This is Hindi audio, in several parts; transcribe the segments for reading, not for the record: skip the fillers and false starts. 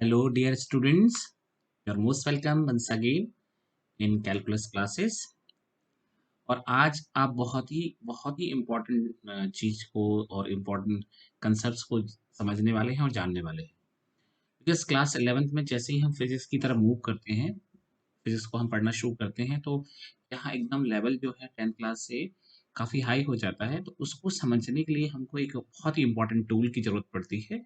Hello, dear students. You're most welcome once again in calculus classes. और आज आप बहुत ही इम्पोर्टेंट चीज को और इम्पोर्टेंट कंसेप्ट्स को समझने वाले हैं और जानने वाले हैं बिकॉज क्लास 11th में जैसे ही हम फिजिक्स की तरफ मूव करते हैं, फिजिक्स को हम पढ़ना शुरू करते हैं, तो यहाँ एकदम लेवल जो है 10th क्लास से काफ़ी हाई हो जाता है। तो उसको समझने के लिए हमको एक बहुत ही इम्पोर्टेंट टूल की ज़रूरत पड़ती है,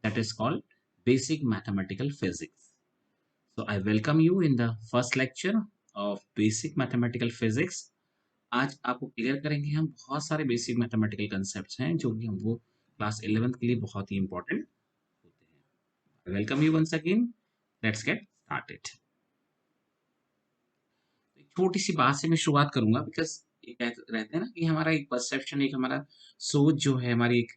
that is called basic mathematical physics. So I welcome you in the first lecture of basic mathematical physics। आज आपको क्लियर करेंगे हम बहुत सारे बेसिक मैथमेटिकल कंसेप्ट्स हैं जो कि हमको क्लास 11th के लिए बहुत ही इंपॉर्टेंट होते हैं। Welcome you once again, let's get started. एक छोटी सी बात से मैं शुरुआत करूंगा बिकॉज रहते हैं ना कि हमारा एक परसेप्शन, एक हमारा सोच जो है, हमारी एक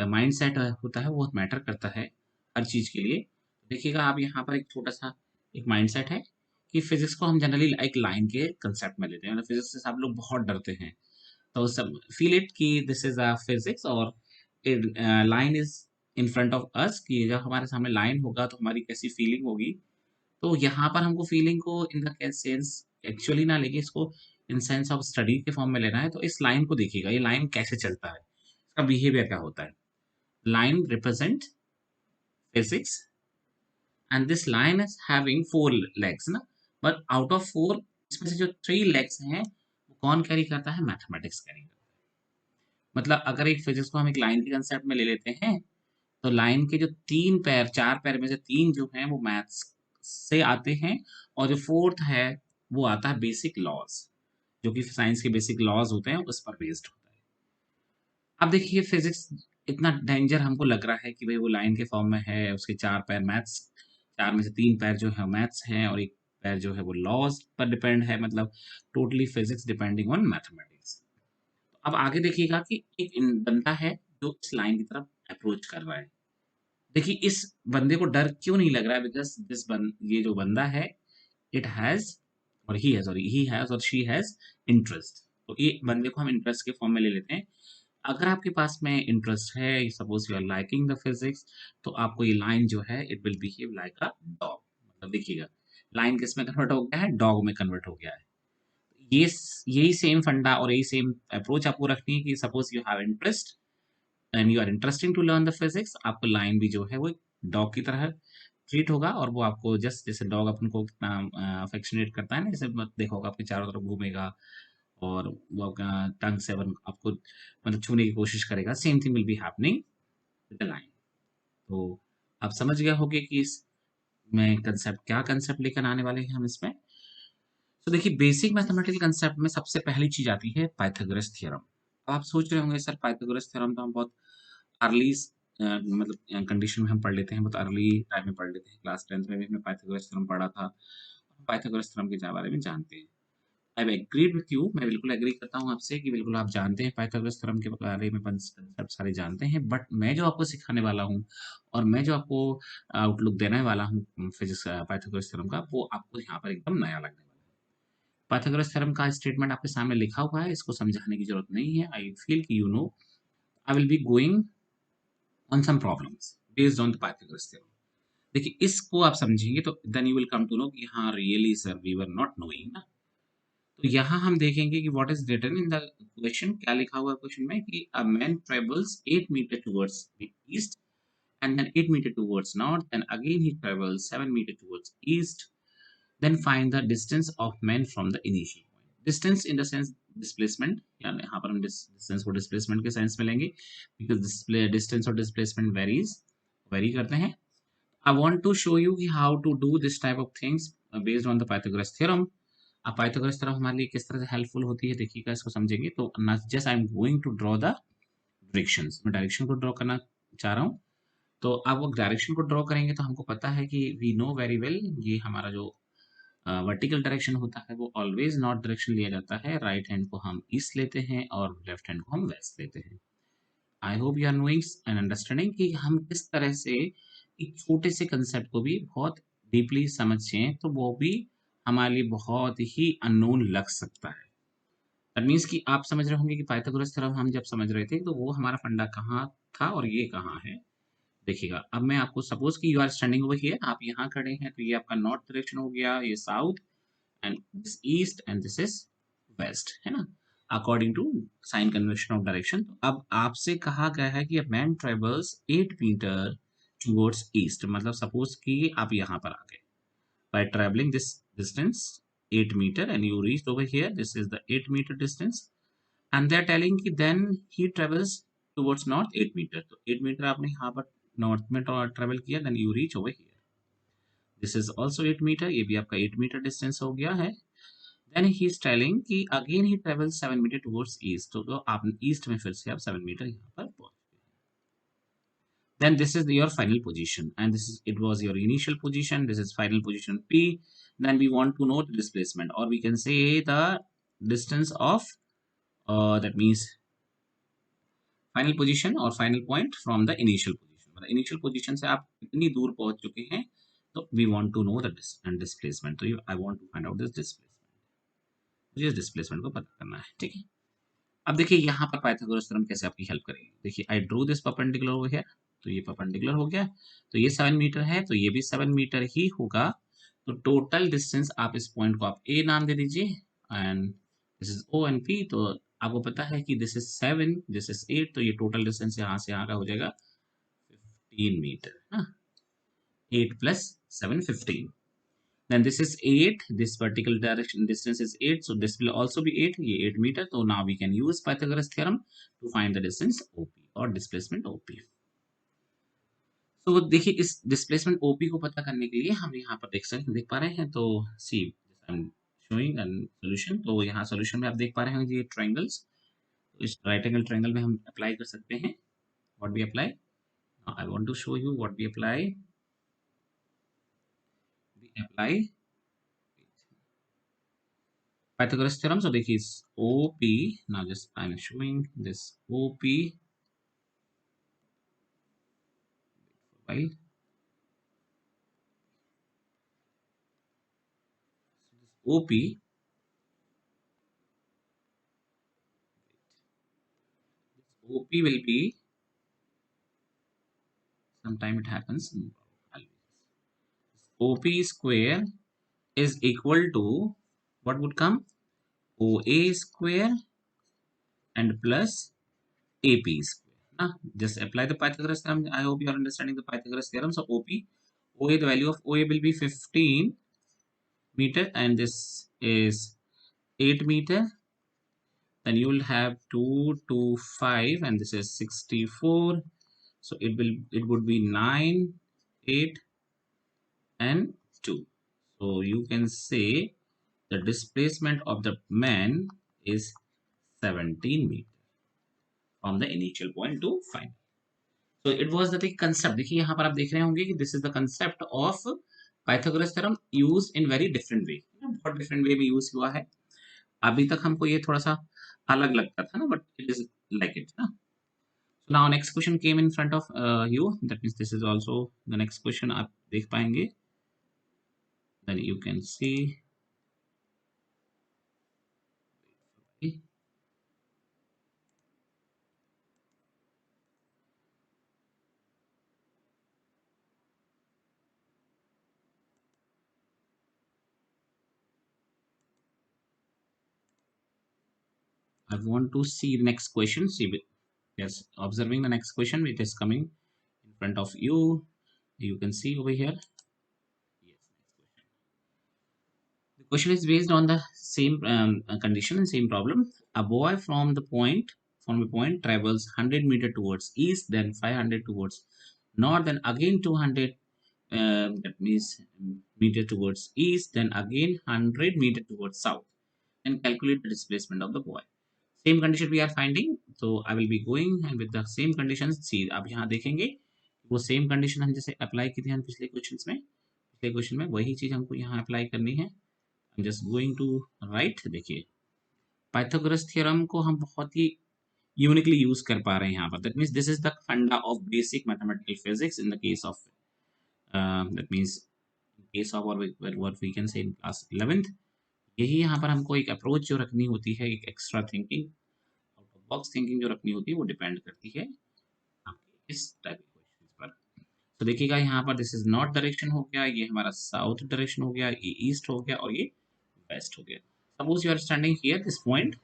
माइंड सेट होता है, वो बहुत मैटर करता है हर चीज के लिए। देखिएगा आप यहाँ पर एक छोटा सा एक माइंड सेट है कि फिजिक्स को हम जनरली एक लाइन के कंसेप्ट में लेते हैं, मतलब फिजिक्स से सब लोग बहुत डरते हैं। तो सब फील इट कि दिस इज अ फिजिक्स और line is in front of us, कि जब हमारे सामने लाइन होगा तो हमारी कैसी फीलिंग होगी। तो यहाँ पर हमको फीलिंग को इन द सेंस एक्चुअली ना लेके इसको इन सेंस ऑफ स्टडी के फॉर्म में लेना है। तो इस लाइन को देखिएगा, ये लाइन कैसे चलता है, इसका बिहेवियर क्या होता है। Line represent physics and this line is having 4 legs ना, बट आउट ऑफ 4 इसमें से जो 3 legs हैं वो कौन कैरी करता है? मैथमेटिक्स कैरी करता है। मतलब अगर एक फिजिक्स को हम एक लाइन के कंसेप्ट में ले लेते हैं, तो लाइन के जो 3 पैर 4 पैर में से 3 जो हैं वो मैथ्स से आते हैं, और जो फोर्थ है वो आता है बेसिक लॉज, जो कि साइंस के बेसिक लॉज होते हैं उस पर बेस्ड होता है। अब देखिए फिजिक्स इतना डेंजर हमको लग रहा है कि भाई वो लाइन के फॉर्म में है, उसके 4 पैर मैथ्स, 4 में से 3 पैर जो है मैथ्स हैं और एक पैर जो है वो लॉज पर डिपेंड है, मतलब totally physics depending on mathematics. अब आगे देखिएगा कि एक बंदा है जो इस लाइन की तरफ अप्रोच कर रहा है। देखिए इस बंदे को डर क्यों नहीं लग रहा है? बिकॉज ये जो बंदा है, इट हैज और ही हैज और शी हैज इंटरेस्ट। तो ये बंदे को हम इंटरेस्ट के फॉर्म में ले लेते हैं। अगर आपके पास में इंटरेस्ट है, suppose you are liking the physics, तो आपको ये लाइन जो है it will behave like a dog. मतलब देखिएगा लाइन किस में कन्वर्ट हो गया है? डॉग में कन्वर्ट हो गया है। ये यही सेम फंडा और यही सेम अप्रोच आपको रखनी है कि suppose you have interest and you are interesting to learn the physics, आपको लाइन भी जो है वो डॉग की तरह ट्रीट होगा, और वो आपको जस्ट जैसे डॉग अपन को कितना अफेक्शनेट करता है ना, जैसे मत देखो आपके चारों तरफ घूमेगा और वो आपका टंग से आपको मतलब छूने की कोशिश करेगा, same thing will be happening with the line. तो आप समझ गए होंगे कि इस में कंसेप्ट क्या कंसेप्ट लेकर आने वाले हैं हम इसमें। तो देखिए बेसिक मैथमेटिकल कंसेप्ट में सबसे पहली चीज आती है पाइथागोरस थ्योरम। आप सोच रहे होंगे सर पाइथागोरस थ्योरम तो हम बहुत अर्ली मतलब कंडीशन में हम पढ़ लेते हैं, बहुत अर्ली टाइम में पढ़ लेते हैं, क्लास 10th में भी हमने पाइथागोरस थ्योरम पढ़ा था। पाइथागोरस थ्योरम के बारे में जानते हैं। आई एग्रीड विथ यू, मैं बिल्कुल एग्री करता हूँ आपसे कि बिल्कुल आप जानते हैं पाइथागोरस थ्योरम के बारे में, कंसेप्ट सारे जानते हैं। बट मैं जो आपको सिखाने वाला हूँ और मैं जो आपको आउटलुक देने वाला हूँ फिजिक्स पाइथागोरस थ्योरम का, वो आपको यहाँ पर एकदम नया लगने वाला है। पाइथागोरस थ्योरम का स्टेटमेंट आपके सामने लिखा हुआ है, इसको समझाने की जरूरत नहीं है। आई फील कि you know I will be going on some problems based on the Pythagoras theorem. देखिए इसको आप समझेंगे तो then you will come to know कि हाँ really sir we were not knowing ना। तो यहाँ हम देखेंगे कि what is written in the question, क्या लिखा हुआ है क्वेश्चन में कि a man travels 8 metre towards the east and then 8 meter towards north, then again he travels 7 meter towards east, then find the distance of men from the initial point। distance in the sense displacement, यानी यहाँ पर हम distance को displacement के सेंस में लेंगे because distance और displacement vary करते हैं। I want to show you कि how to do this type of things based on the Pythagoras theorem। अब पाइथागोरस थ्योरम हमारे लिए किस तरह से हेल्पफुल होती है देखिएगा, इसको समझेंगे। तो just I am going to draw the directions, मैं डायरेक्शन को ड्रॉ करना चाह रहा हूँ। तो आप वो डायरेक्शन को ड्रॉ करेंगे तो हमको पता है कि वी नो वेरी वेल, ये हमारा जो वर्टिकल डायरेक्शन होता है वो ऑलवेज नॉर्थ डायरेक्शन लिया जाता है। राइट हैंड को हम ईस्ट लेते हैं और लेफ्ट हैंड को हम वेस्ट लेते हैं। I hope you are knowing and understanding कि हम किस तरह से एक छोटे से कंसेप्ट को भी बहुत डीपली समझें तो वो भी हमारे लिए बहुत ही अननोन लग सकता है। दैट मीन्स कि आप समझ रहे होंगे कि पाइथागोरस थ्योरम हम जब समझ रहे थे तो वो हमारा फंडा कहाँ था और ये कहाँ है। देखिएगा, अब मैं आपको सपोज कि you are standing over here, आप यहाँ खड़े हैं, तो ये आपका नॉर्थ डायरेक्शन हो गया, ये south and this east and this is west, है ना, according to sign convention of direction. तो अब आपसे कहा गया है कि a man travels 8 metre towards east, मतलब सपोज कि आप यहाँ पर आ गए by traveling this distance 8 meter and you reached over here, this is the 8 meter distance, and they are telling कि then he travels towards north 8 meter, तो 8 meter आपने यहाँ पर नॉर्थ में ट्रेवल किया, then you reach over here, this is also 8 meter, ये भी आपका 8 meter distance हो गया है। then he is telling कि again he travels 7 meter towards east, तो आप ईस्ट में फिर से आप 7 meter यहाँ पर पहुंच, then this is your final position, and this is it was your initial position, this is final position P. Then we want to know the displacement, or we can say the distance of that means final position or final point from the initial position, मतलब initial position से आप कितनी दूर पहुंच चुके हैं, तो we want to know the displacement, तो I want to find out this displacement, मुझे इस displacement को पता करना है, ठीक है। अब देखिए यहाँ पर पाइथागोरस थ्योरम कैसे आपकी हेल्प करेगी, देखिए I drew this perpendicular over here, तो ये परपेंडिकुलर हो गया, तो ये 7 मीटर है, तो ये भी 7 मीटर ही होगा, तो टोटल डिस्टेंस आप इस पॉइंट को आप ए नाम दे दीजिए, and this is O and P, तो आपको पता है कि दिस इज 7, दिस इज 8, तो ये टोटल डिस्टेंस यहाँ से यहाँ का हो जाएगा 15 मीटर, ना, 8 plus 7 15, then this is 8, this particular direction distance is 8, so this will also be 8, ये 8 meter, so now we can use Pythagoras theorem to find the distance OP or displacement OP। तो देखिए इस डिस्प्लेसमेंट OP को पता करने के लिए हम यहाँ पर देख पा रहे हैं, तो see I am showing an solution, तो यहाँ सॉल्यूशन में आप देख पा रहे हैं ये ट्रायंगल्स, तो इस राइट एंगल ट्रायंगल में हम अप्लाई कर सकते हैं, what we apply, I want to show you what we apply, Pythagoras theorem. So देखिए OP, now just I'm showing this OP, right? OP, OP will be, sometime it happens, OP square is equal to, what would come, OA square and plus AP square. Just apply the Pythagoras theorem. I hope you are understanding the Pythagoras theorem. So OP, OA, the value of OA will be 15 meter, and this is 8 meter. Then you will have 2 to 5, and this is 64, so it would be 9, 8 and 2, so you can say the displacement of the man is 17 meter from the initial point to final। so it was the concept, देखिए यहाँ पर आप देख रहे होंगे कि this is the concept of Pythagoras theorem used in very different way, बहुत different way में use हुआ है, अभी तक हमको ये थोड़ा सा अलग लगता था ना, but it is like it ना। So now next question came in front of you, that means this is also the next question आप देख पाएंगे, then you can see, okay, I want to see the next question, see, yes, observing the next question which is coming in front of you, you can see over here, yes, next question. The question is based on the same condition and same problem. A boy from a point travels 100 meter towards east, then 500 towards north, then again 200, that means meter towards east, then again 100 meter towards south, and calculate the displacement of the boy. Same condition we are finding, so I will be going and with the same conditions, see आप यहाँ देखेंगे वो सेम कंडीशन हम जैसे अप्लाई की थी हम पिछले क्वेश्चन में वही चीज हमको यहाँ अप्लाई करनी है। जस्ट गोइंग टू राइट, देखिए पाइथागोरस थ्योरम को हम बहुत ही यूनिकली यूज कर पा रहे हैं यहाँ पर, that means this is the funda of basic mathematical physics in the case of that means case of और what we can say in class 11th, यही यहाँ पर हमको एक अप्रोच जो रखनी होती है, एक extra thinking, out of box thinking जो रखनी होती है, वो डिपेंड करती है आपके इस टाइप के क्वेश्चन पर। तो देखिएगा यहाँ पर दिस इज नॉर्थ डायरेक्शन हो गया, ये हमारा साउथ डायरेक्शन हो गया, ये ईस्ट हो गया और ये वेस्ट हो गया। Suppose you are standing here this point,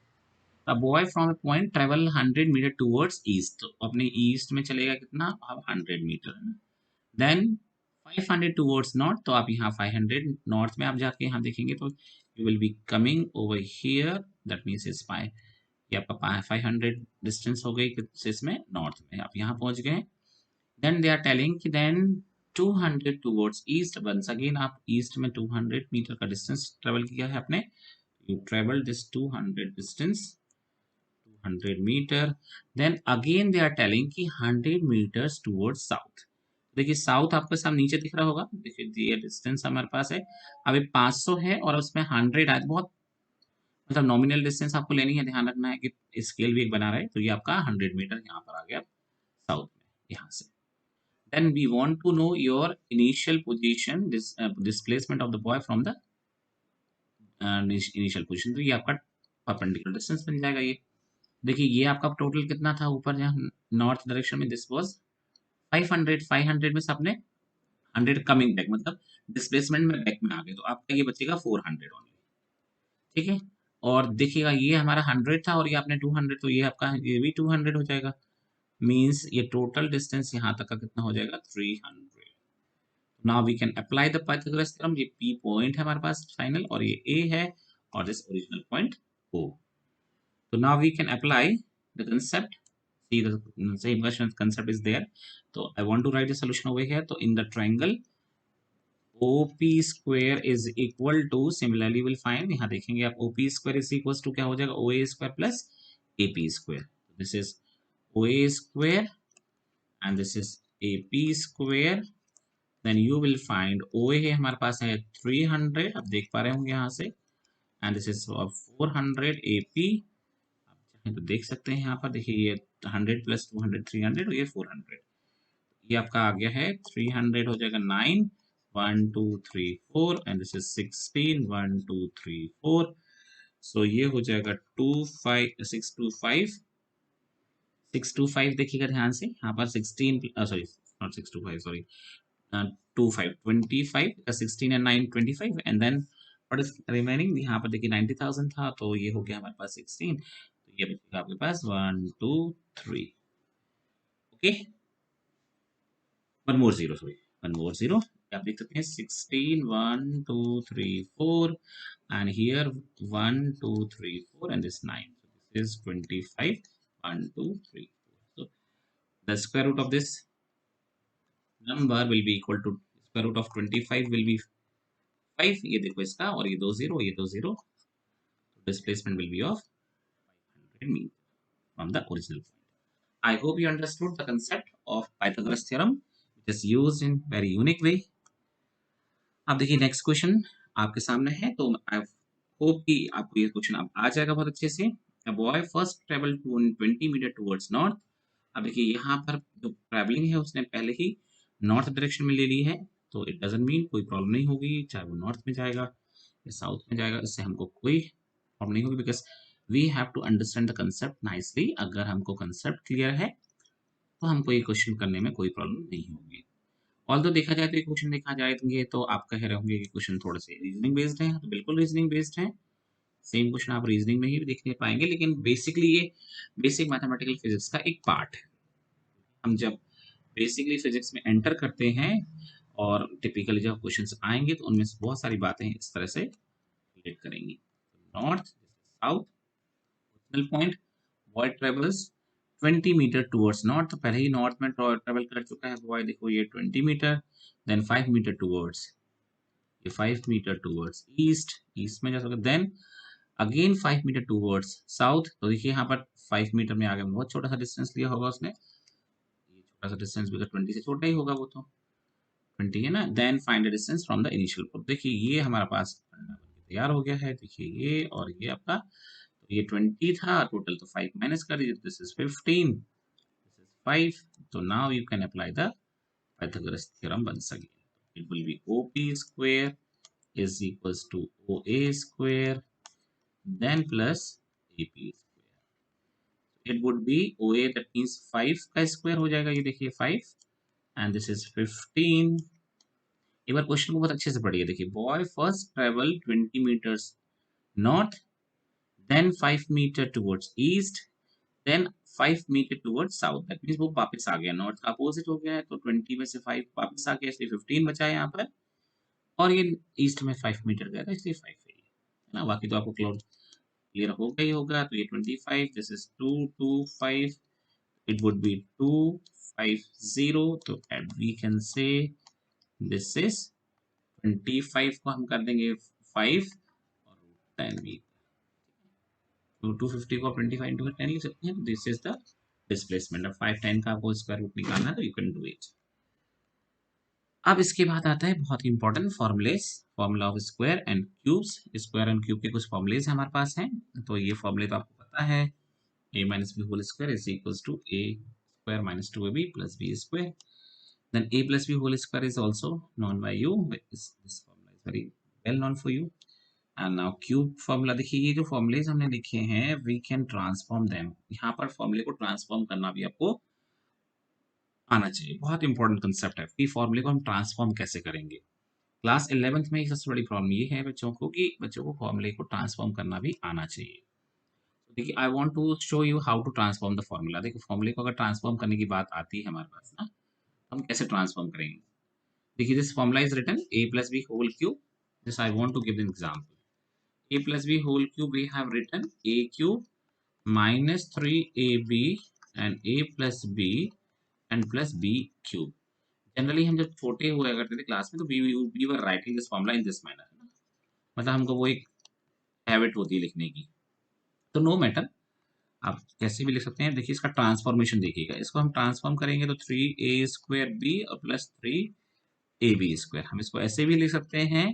a boy from a point travel 100 metre towards east, तो अपने ईस्ट में चलेगा कितना, अब 100 मीटर है ना। देन 500 टूवर्ड्स नॉर्थ, तो आप यहाँ 500 नॉर्थ में आप जाके यहाँ देखेंगे तो you will be coming over here, that means is ये आपका 500 डिस्टेंस हो गई इसमें नॉर्थ में आप यहाँ पहुंच गए। देन दे आर टेलिंग कि then 200 towards east, once again आप ईस्ट में 200 मीटर का डिस्टेंस ट्रेवल किया है आपने, you travel this 200 distance, 200 meter, then again they are telling कि 100 meters towards south। देखिए साउथ आपके सामने नीचे दिख रहा होगा, देखिए ये डिस्टेंस हमारे पास है, अभी 500 है और उसमें 100 आए, बहुत मतलब नॉमिनल डिस्टेंस आपको लेनी है, ध्यान रखना है कि स्केल भी एक बना रहे, तो ये आपका 100 मीटर यहाँ पर आ गया साउथ में यहाँ से। then we want to know your initial position, this displacement of the boy from the initial position, तो ये आपका परपेंडिकुलर डिस्टेंस बन जाएगा। ये देखिए ये आपका टोटल कितना था ऊपर जहाँ नॉर्थ डायरेक्शन में, दिस वाज 500 में से आपने 100 कमिंग बैक, मतलब डिस्प्लेसमेंट में बैक में आ गए, तो आपका ये बचेगा 400 ओनली, ठीक है। और देखिएगा ये हमारा 100 था और ये आपने 200, तो ये आपका ये भी 200 हो जाएगा, मीन्स ये टोटल डिस्टेंस यहाँ तक का कितना हो जाएगा 300। Now we can apply the Pythagoras theorem, ये पी पॉइंट है हमारे पास फाइनल और ये ए है और this original point O. So now we can apply the concept. See the same version concept is there. So I want to write a solution over here. So in the triangle OP square is equal to, similarly we'll find, यहाँ देखेंगे आप OP square is equals to क्या हो जाएगा OA square plus AP square. This is OA square and this is AP square. Then you will find OA है हमारे पास है 300, आप देख पा रहे होंगे यहाँ से, and this is 400 AP, तो देख सकते हैं यहाँ पर, देखिए ये 100 प्लस 200 300 और ये 400, ये आपका आ गया है 300 हो जाएगा 9 1 2 3 4 एंड दिस इज 16 1 2 3 4, सो ये हो जाएगा 25 625 देखिएगा ध्यान से यहाँ पर 16 sorry not 625 sorry 25 25 16 and 9 25 and then what is remaining, यहाँ पर देखिए 90,000 था तो ये हो गया हमारे पास 16, तो ये बचेगा आपके पास 1 2 3, okay, one more zero, sorry one more zero, आप देख सकते हैं 16 1 2 3 4 and here 1 2 3 4 and this 9, this is 25 1 2 3 4, so the square root of this number will be equal to square root of 25 will be 5, ये देखो इसका, और ये दो जीरो, ये दो zero, displacement will be of 500 meters from the original point. I hope you understood the concept of Pythagoras theorem, which is used in very unique way. अब देखिए नेक्स्ट क्वेश्चन आपके सामने है, तो आई होप कि आपको ये क्वेश्चन अब आ जाएगा बहुत अच्छे से। A boy first travel 20 metre towards north. अब देखिए यहाँ पर जो ट्रैवलिंग है उसने पहले ही नॉर्थ डायरेक्शन में ले ली है, तो इट डजंट मीन कोई प्रॉब्लम नहीं होगी, चाहे वो नॉर्थ में जाएगा या साउथ में जाएगा, इससे हमको कोई प्रॉब्लम नहीं होगी, because we have to understand the concept nicely. अगर हमको कंसेप्ट क्लियर है तो हमको ये क्वेश्चन करने में कोई प्रॉब्लम नहीं होगी। ऑल्दो देखा जाए तो ये क्वेश्चन देखा जाएंगे तो आप कह रहे होंगे कि क्वेश्चन थोड़े से रीजनिंग बेस्ड है, तो बिल्कुल रीजनिंग बेस्ड है, सेम क्वेश्चन आप रीजनिंग में ही देखने पाएंगे, लेकिन बेसिकली ये बेसिक मैथमेटिकल फिजिक्स का एक पार्ट है। हम जब बेसिकली फिजिक्स में एंटर करते हैं और टिपिकली जब क्वेश्चन आएंगे तो उनमें से बहुत सारी बातें इस तरह से रिलेट करेंगी। North south original point, boy travels 20 metre towards north, तो पहले ही नॉर्थ में ट्रेवल कर चुका है बॉय, देखो ये 20 मीटर, देन 5 मीटर टूवर्ड्स, ये 5 मीटर टूवर्ड्स ईस्ट, ईस्ट में जा सकते, then again 5 metre towards south, तो देखिए यहाँ पर 5 मीटर में आगे बहुत छोटा सा डिस्टेंस लिया होगा उसने, ये छोटा सा डिस्टेंस भी 20 से छोटा ही होगा वो तो 20 है ना। Then find the distance from the initial point, देखिए ये हमारा पास तैयार हो गया है, देखिए ये और ये आपका, तो ये 20 था टोटल, तो 5 माइनस कर दीजिए, दिस इज 15, दिस इज 5, तो now you can apply the Pythagoras theorem once again. It will be OP square is equals to OA square then plus AP square. It would be OA, that means 5 का स्क्वायर हो जाएगा, ये देखिए 5 एंड दिस इज 15। एक बार क्वेश्चन को बहुत अच्छे से पढ़िए। देखिए, boy first travel 20 metres north, then 5 metre towards east, then 5 metre towards south. That means वो वापस आ गया, नॉर्थ का अपोजिट हो गया है, तो 20 में से 5 वापस आ गया, इसलिए 15 बचा है यहाँ पर। और ये ईस्ट में 5 मीटर गया था, इसलिए 5 है ना। बाकी तो आपको क्लियर होगा ही होगा। तो ये 25, this is 2 2 5, it would be 2 5 0। तो we can say this is 25 को हम कर देंगे 5 और 10 भी। तो 250 को 25 इंटू 10 लिख सकते हैं। This is the displacement. अब 5 10 का आपको स्क्वायर रूट निकालना है, तो यू कैन डू इट। अब इसके बाद आता है बहुत important formulas, formula of square and cubes. Square and cube के कुछ फॉर्मुलेस हमारे पास हैं, तो ये फॉर्मूले तो आपको पता है। a minus b whole square is equals to a square minus 2ab plus b square. Then a plus b whole square is also known by you. This formula is very well known for you. And now cube formula, देखिए ये जो फॉर्मुलेज हमने लिखे हैं, we can transform them। यहाँ पर फॉर्मूले को ट्रांसफॉर्म करना भी आपको आना चाहिए। बहुत इंपॉर्टेंट कंसेप्ट है कि फॉर्मूले को हम ट्रांसफॉर्म कैसे करेंगे। क्लास 11th में एक सबसे बड़ी प्रॉब्लम ये है बच्चों को कि बच्चों को फॉर्मूले को ट्रांसफॉर्म करना भी आना चाहिए। देखिए, I want to show you how to transform the formula. देखिए, फॉर्मूले को अगर ट्रांसफॉर्म करने की बात आती है हमारे पास ना, हम कैसे ट्रांसफॉर्म करेंगे। देखिए, this formula is written a plus b whole cube। This I want to give an example. a plus b whole cube we have written a cube minus 3ab and a plus b and plus b cube। Generally हम जब छोटे हुआ करते थे क्लास में, तो we were writing this formula in this manner। मतलब हमको वो एक हैबिट होती है लिखने की। तो नो मैटर, आप कैसे भी लिख सकते हैं। देखिए, इसका ट्रांसफॉर्मेशन देखिएगा। इसको हम ट्रांसफॉर्म करेंगे तो 3a² b और प्लस 3ab²। हम इसको ऐसे भी लिख सकते हैं।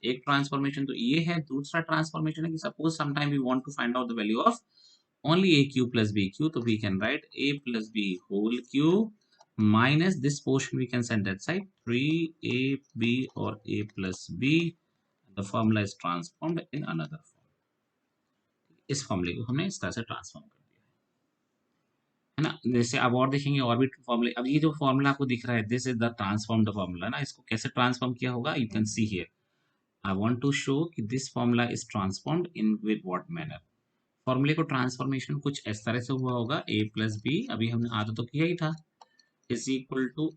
एक ट्रांसफॉर्मेशन तो ये है। दूसरा ट्रांसफॉर्मेशन है कि suppose sometime we want to find out the value of only a³ plus b³, तो we can write a plus b whole cube minus this portion we can send that side 3ab और a plus b। The formula is transformed in another form. इस फॉर्मूले को हमने इस तरह से ट्रांसफॉर्म कर दिया है ना। जैसे अब और देखेंगे और भी फॉर्मूले। अब ये जो फॉर्मूला आपको दिख रहा है, this is the transformed formula ना। इसको कैसे ट्रांसफॉर्म किया होगा, you can see here. I want to show कि this formula is transformed in with what manner. फॉर्मूले को ट्रांसफॉर्मेशन कुछ इस तरह से हुआ होगा। a प्लस बी, अभी हमने आधा तो किया ही था, is equal to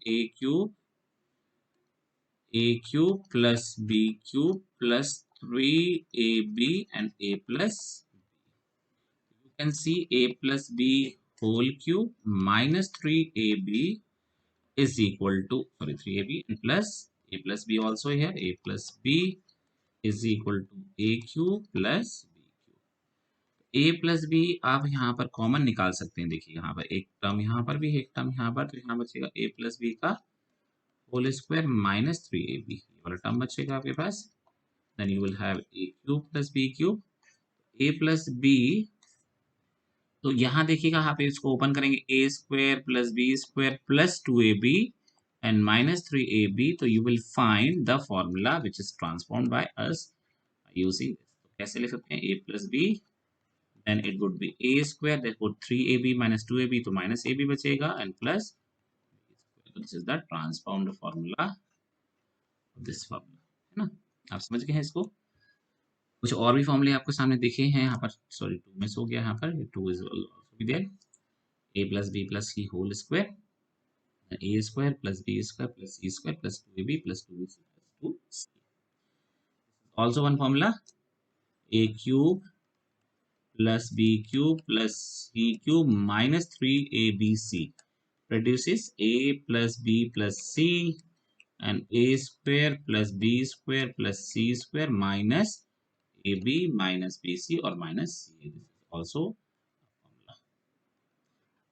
a³ plus b³ plus 3ab and a plus. You can see a plus b whole cube minus 3ab is equal to, sorry, 3ab and plus a plus b also here, a plus b is equal to a cube plus b cube। a plus b आप यहाँ पर कॉमन निकाल सकते हैं। देखिए, यहाँ पर एक टर्म यहाँ पर भी, एक टर्म यहाँ पर, तो यहाँ बचेगा a plus b का होल स्क्वायर माइनस 3ab, ये वाला टर्म बचेगा आपके पास। Then you will have a cube plus b cube। a plus b, तो यहाँ देखिएगा, आप इसको ओपन करेंगे, a² plus b² plus 2ab and minus 3ab, तो you will find the formula which is transformed by us using this. तो कैसे लिख सकते हैं, a plus b, then it would be a², that would 3ab minus 2ab, तो माइनस ab बचेगा and plus. This is the transformed formula, this formula है ना। आप समझ गए हैं इसको। कुछ और भी फॉर्मूले आपको सामने दिखे हैं यहाँ पर, सॉरी 2 मिस हो गया यहाँ पर, 2 is also be there. a plus b plus c whole square, a square plus b square plus c square plus 2ab plus 2ac plus 2c। Also one formula, a cube plus b cube plus c cube minus 3abc produces a plus b plus c and a square plus b square plus c square minus ab minus bc or minus c। This is also formula।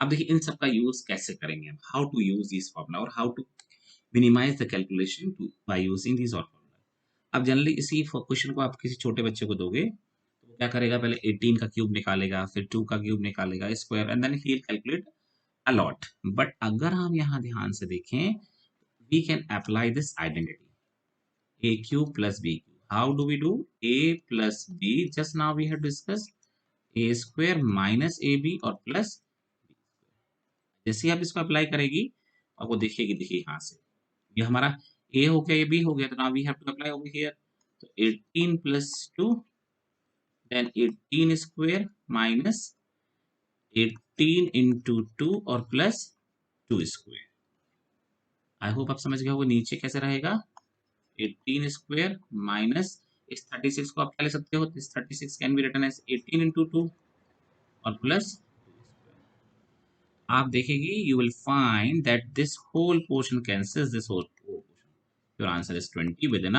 अब देखिए, इन सब का यूज कैसे करेंगे हम, how to use this formula और how to minimize the calculation by using this formula. अब जनरली इसी क्वेश्चन को आप किसी छोटे बच्चे को दोगे तो वो क्या करेगा, पहले 18 का क्यूब निकालेगा, फिर 2 का क्यूब निकालेगा, square, and then he will calculate a lot. But अगर हम यहाँ ध्यान से देखें, we can apply this identity a cube plus b cube। How do we do, a plus b, just now we have discussed a square minus ab और प्लस। जैसे आप इसको अप्लाई करेगी, आपको दिखेगी, देखिए यहाँ से ये हमारा ए हो गया, ये बी हो गया, तो now we have to apply over here. तो 18 plus 2 then 18 square minus 18 into 2 और प्लस 2 स्क्वायर। आई होप आप समझ गए हो नीचे कैसे रहेगा। 18 स्क्वायर माइनस इस 36 को आप क्या लिख सकते हो, this 36 can be written as 18 into 2 और प्लस आप देखेंगे you will find that this whole portion cancels this whole portion. Your answer is 20 within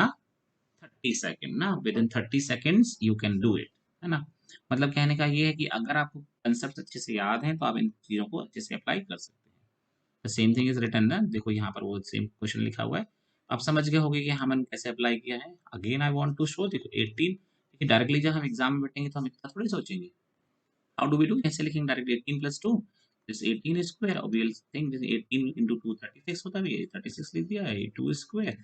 30 second ना, within 30 seconds you can do it, है ना। मतलब कहने का ये है कि अगर आपको कंसेप्ट अच्छे से याद है तो आप इन चीजों को अच्छे से अप्लाई कर सकते हैं। The same thing is written ना, देखो यहाँ पर वो सेम क्वेश्चन लिखा हुआ है। आप समझ गए होंगे कि हमने कैसे अप्लाई किया है। Again I want to show, देखो 18, देखिए डायरेक्टली जब हम एग्जाम में बैठेंगे तो हम इतना थोड़ी सोचेंगे। हाउ डू वी डू, ऐसे लिखेंगे डायरेक्टली 18 प्लस 2 दिस 18 स्क्वायर और we will think this 18 into 2 36 होता है, 36 लिख दिया है, 2 square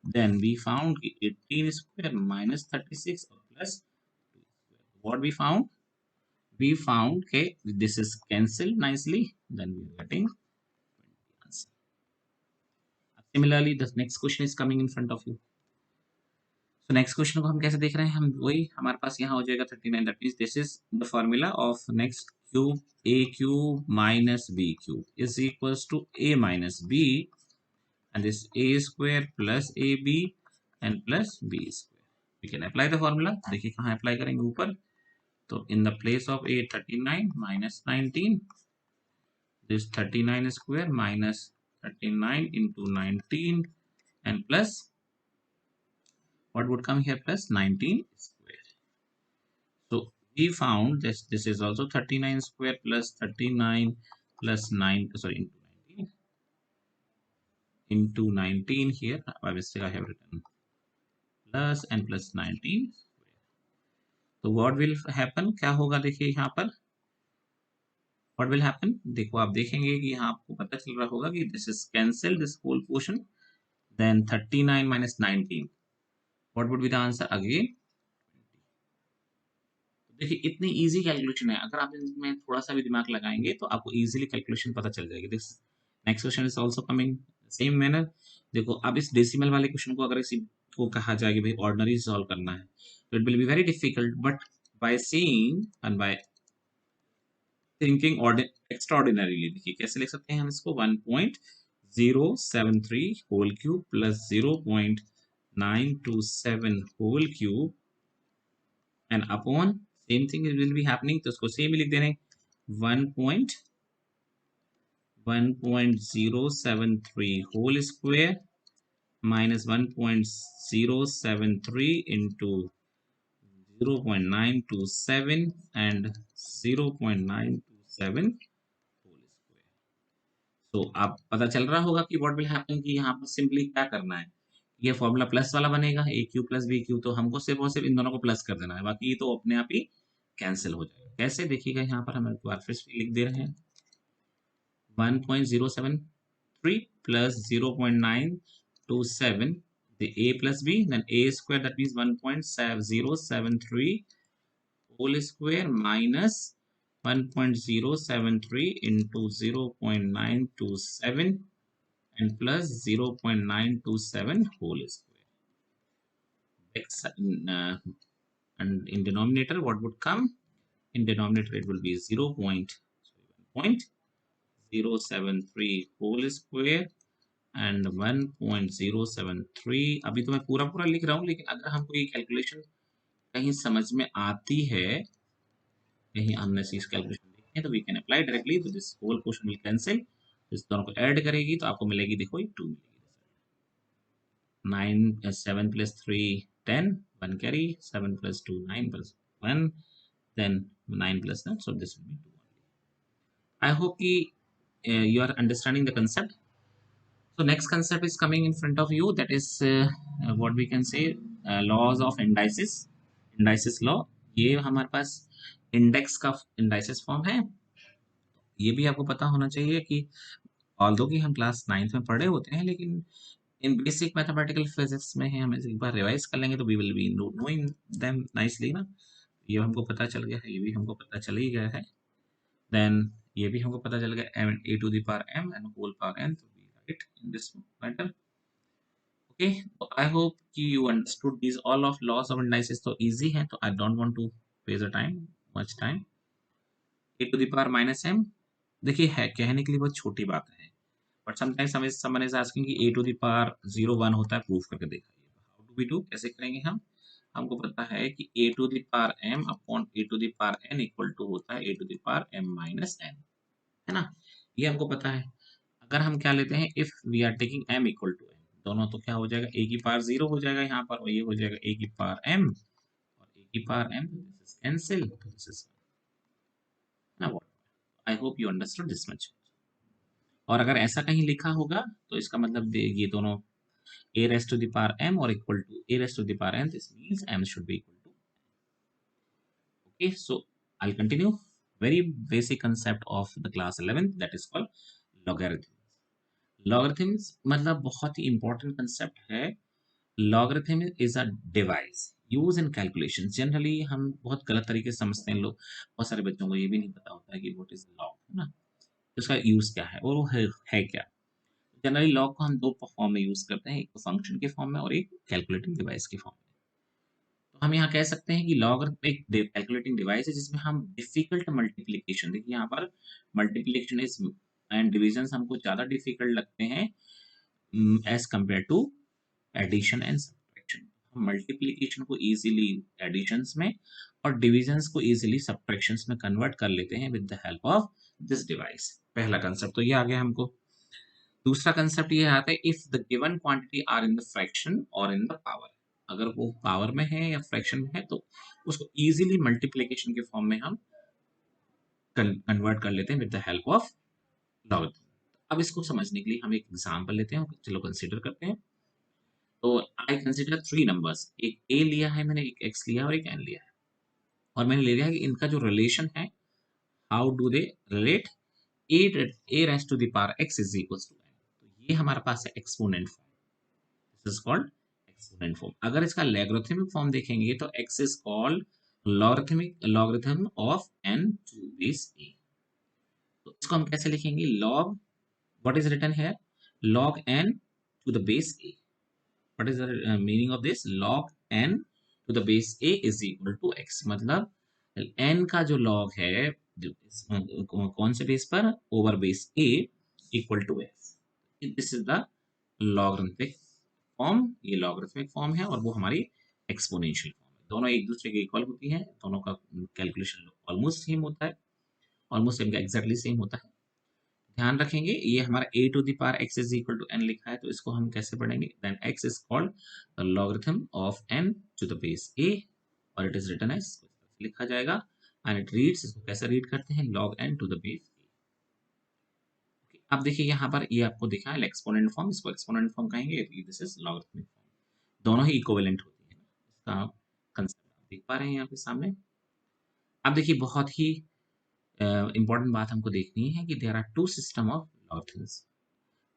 then we found 18 square minus 36 plus 2 square. What we found? We found okay, this is cancelled nicely, then we are getting 20 answer. Similarly, the next question is coming in front of you. So next question को हम कैसे देख रहे हैं, हम वही हमारे पास यहाँ हो जाएगा 39, that means this is the formula of next cube, a cube minus b cube is equals to a minus b and this a square plus ab and plus b square. We can apply the formula. देखिए कहाँ अप्लाई करेंगे, ऊपर। तो in the place of a 39 minus 19, this 39 square minus 39 into 19 and plus what would come here, plus 19 square. So we found this is also 39 square plus 39 plus 9, sorry, into 19 here. By mistake I have written plus and plus 19 square. तो what will happen, क्या होगा, देखिए यहाँ पर what will happen, देखो आप देखेंगे कि यहाँ आपको पता चल रहा होगा कि this is cancel this whole portion, then 39 minus 19, what would be the answer again? देखिए इतनी इजी कैलकुलेशन है, अगर आप इसमें थोड़ा सा भी दिमाग लगाएंगे तो आपको इजीली कैलकुलेशन पता चल जाएगी। This next question is also coming same manner. देखो अब इस डेसिमल वाले क्वेश्चन को अगर इसी को कहा जाए कि भाई ऑर्डिनरी सॉल्व करना है तो it will be very difficult, but by seeing and by thinking extraordinarily, देखिए कैसे लिख सकते हैं हम इसको, 1.073 whole cube plus 0.927 whole cube and upon same thing will be happening, तो उसको सेम ही लिख देने 1.073 whole square minus 1.073 into 0.927 and 0.927 whole square. तो आप पता चल रहा होगा कि व्हाट विल हैपन कि यहाँ पर सिंपली क्या करना है, ये फॉर्मूला प्लस वाला बनेगा ए क्यू प्लस बी क्यू, तो हमको सिर्फ और सिर्फ इन दोनों को प्लस कर देना है, बाकी ये तो अपने आप ही कैंसिल हो जाएगा। कैसे देखिएगा, यहाँ पर हम एक बार फिर से लिख दे रहे हैं 1.073 plus 0.927, the a plus b, then a square, that means 1.073 whole square minus 1.073 into 0.927 and plus 0.927 whole square. And in denominator what would come? In denominator it will be 0.073 whole square and 1.073। अभी तो मैं पूरा पूरा लिख रहा हूँ, लेकिन अगर हमको ये कैलकुलेशन कहीं समझ में आती है, कहीं हमने इस कैलकुलेशन देखी है, तो वी कैन अप्लाई डायरेक्टली, तो this whole portion will cancel, इस दोनों को ऐड करेगी तो आपको मिलेगी, देखो ये 2 मिलेगी। 7 plus 3 10, 1 carry, 7 plus 2 9 plus 1, then 9 plus 9, so this will be 2 only. I hope you are understanding the concept. So next concept is coming in front of you, that is what we can say laws of indices, indices law। ये हमारे पास इंडेक्स का इंडाइसेस फॉर्म है, ये भी आपको पता होना चाहिए कि ऑल्दो कि हम क्लास 9th में पढ़े होते हैं, लेकिन इन बेसिक मैथमेटिकल फिजिक्स में है, हमें एक बार रिवाइज कर लेंगे तो we will be knowing them nicely ना। ये हमको पता चल गया है, ये भी हमको पता चल ही गया है, देन ये भी हमको पता चल गया m a to the power m and whole power n, तो right in this matter. Okay, so I hope कि you understood these all of laws of indices तो easy है, तो I don't want to waste the time much time. a to the power minus m, देखिए है कहने के लिए बहुत छोटी बात है, but sometimes someone is asking कि a to the power 0 1 होता है, प्रूफ करके दिखाइए. हाउ डू वी डू, कैसे करेंगे हम? हमको पता है कि a to the power m upon a to the power n equal to होता है a to the power m minus n, है ना? ये हमको पता है. अगर हम क्या लेते हैं, if we are taking m equal to n, दोनों तो क्या हो जाएगा, a की पावर 0 हो जाएगा यहाँ पर, और ये हो जाएगा a की पावर m और a की power m, this is cancel, this is ना what. I hope you understood this much. और अगर ऐसा कहीं लिखा होगा तो इसका मतलब ये दोनों a raised to the power m or equal to a raised to the power n, this means m should be equal to. Okay, so I'll continue. Very basic concept of the class 11th, that is called logarithms. Logarithms मतलब बहुत ही important concept है. Logarithm is a device used in calculation. Generally हम बहुत गलत तरीके से समझते हैं लोग, बहुत सारे बच्चों को ये भी नहीं पता होता है कि what is log, है ना, उसका यूज क्या है और वो है क्या. जनरली लॉग को हम दो फॉर्म में यूज करते हैं, एक तो फंक्शन के फॉर्म में और एक कैलकुलेटिंग डिवाइस के फॉर्म में. तो हम यहाँ कह सकते हैं कि लॉग एक कैलकुलेटिंग डिवाइस है जिसमें हम डिफिकल्ट मल्टीप्लिकेशन, देखिए यहाँ पर मल्टीप्लिकेशन इज एंड डिविजन हमको ज्यादा डिफिकल्ट लगते हैं as compare to addition and subtraction. हम मल्टीप्लिकेशन को इजीली एडिशंस में और डिविजन्स को इजीली सब्ट्रैक्शंस में कन्वर्ट कर लेते हैं with the help of this device. पहला कंसेप्ट तो ये आ गया हमको. दूसरा कंसेप्ट ये आता है, if the given quantity are in the fraction और इन द पावर, अगर वो पावर में है या फ्रैक्शन में है तो उसको इजीली मल्टीप्लिकेशन के फॉर्म में हम कन्वर्ट कर लेते हैं with the help of logarithm. अब इसको समझने के लिए हम एक एग्जांपल लेते हैं, चलो कंसीडर करते हैं. तो आई कंसीडर थ्री नंबर्स, एक a लिया है मैंने, एक x लिया और एक n लिया है, और मैंने ले लिया है कि इनका जो रिलेशन है, how do they relate, a raised to the power x is equals to n. तो ये हमारे पास है exponent form, this is called exponent form. अगर इसका लॉगरिथमिक फॉर्म देखेंगे तो x is called logarithm of n to base a. तो इसको हम कैसे लिखेंगे, log, what is written here, log n to the base a. What is the meaning of this, log n to the base a is equal to x, मतलब n का जो log है कौन से बेस पर, over base a equal to f. This is the logarithmic form, ये लॉगरिथमिक फॉर्म है और वो हमारी एक्सपोनेंशियल फॉर्म है. दोनों एक दूसरे के इक्वल होती है, दोनों का कैलकुलेशन ऑलमोस्ट सेम होता है, ऑलमोस्ट सेम का एग्जैक्टली सेम होता है. ध्यान रखेंगे ये हमारा a to the power x is equal to n लिखा है, तो इसको हम कैसे पढ़ेंगे, then x is called the logarithm of n to the base a, और इट इज रिटन एज, लिखा जाएगा एंड इट रीड्स, इसको कैसे रीड करते हैं, log n to the base a. अब देखिए यहाँ पर ये आपको दिखा है एक्सपोनेंट फॉर्म, इसको एक्सपोनेंट फॉर्म कहेंगे, दिस इज लॉगरिथमिक फॉर्म. दोनों ही इक्विवेलेंट होती है, इसका कंसेप्ट आप देख पा रहे हैं यहाँ पे सामने. अब देखिए बहुत ही इंपॉर्टेंट बात हमको देखनी है कि there are two system of logarithms.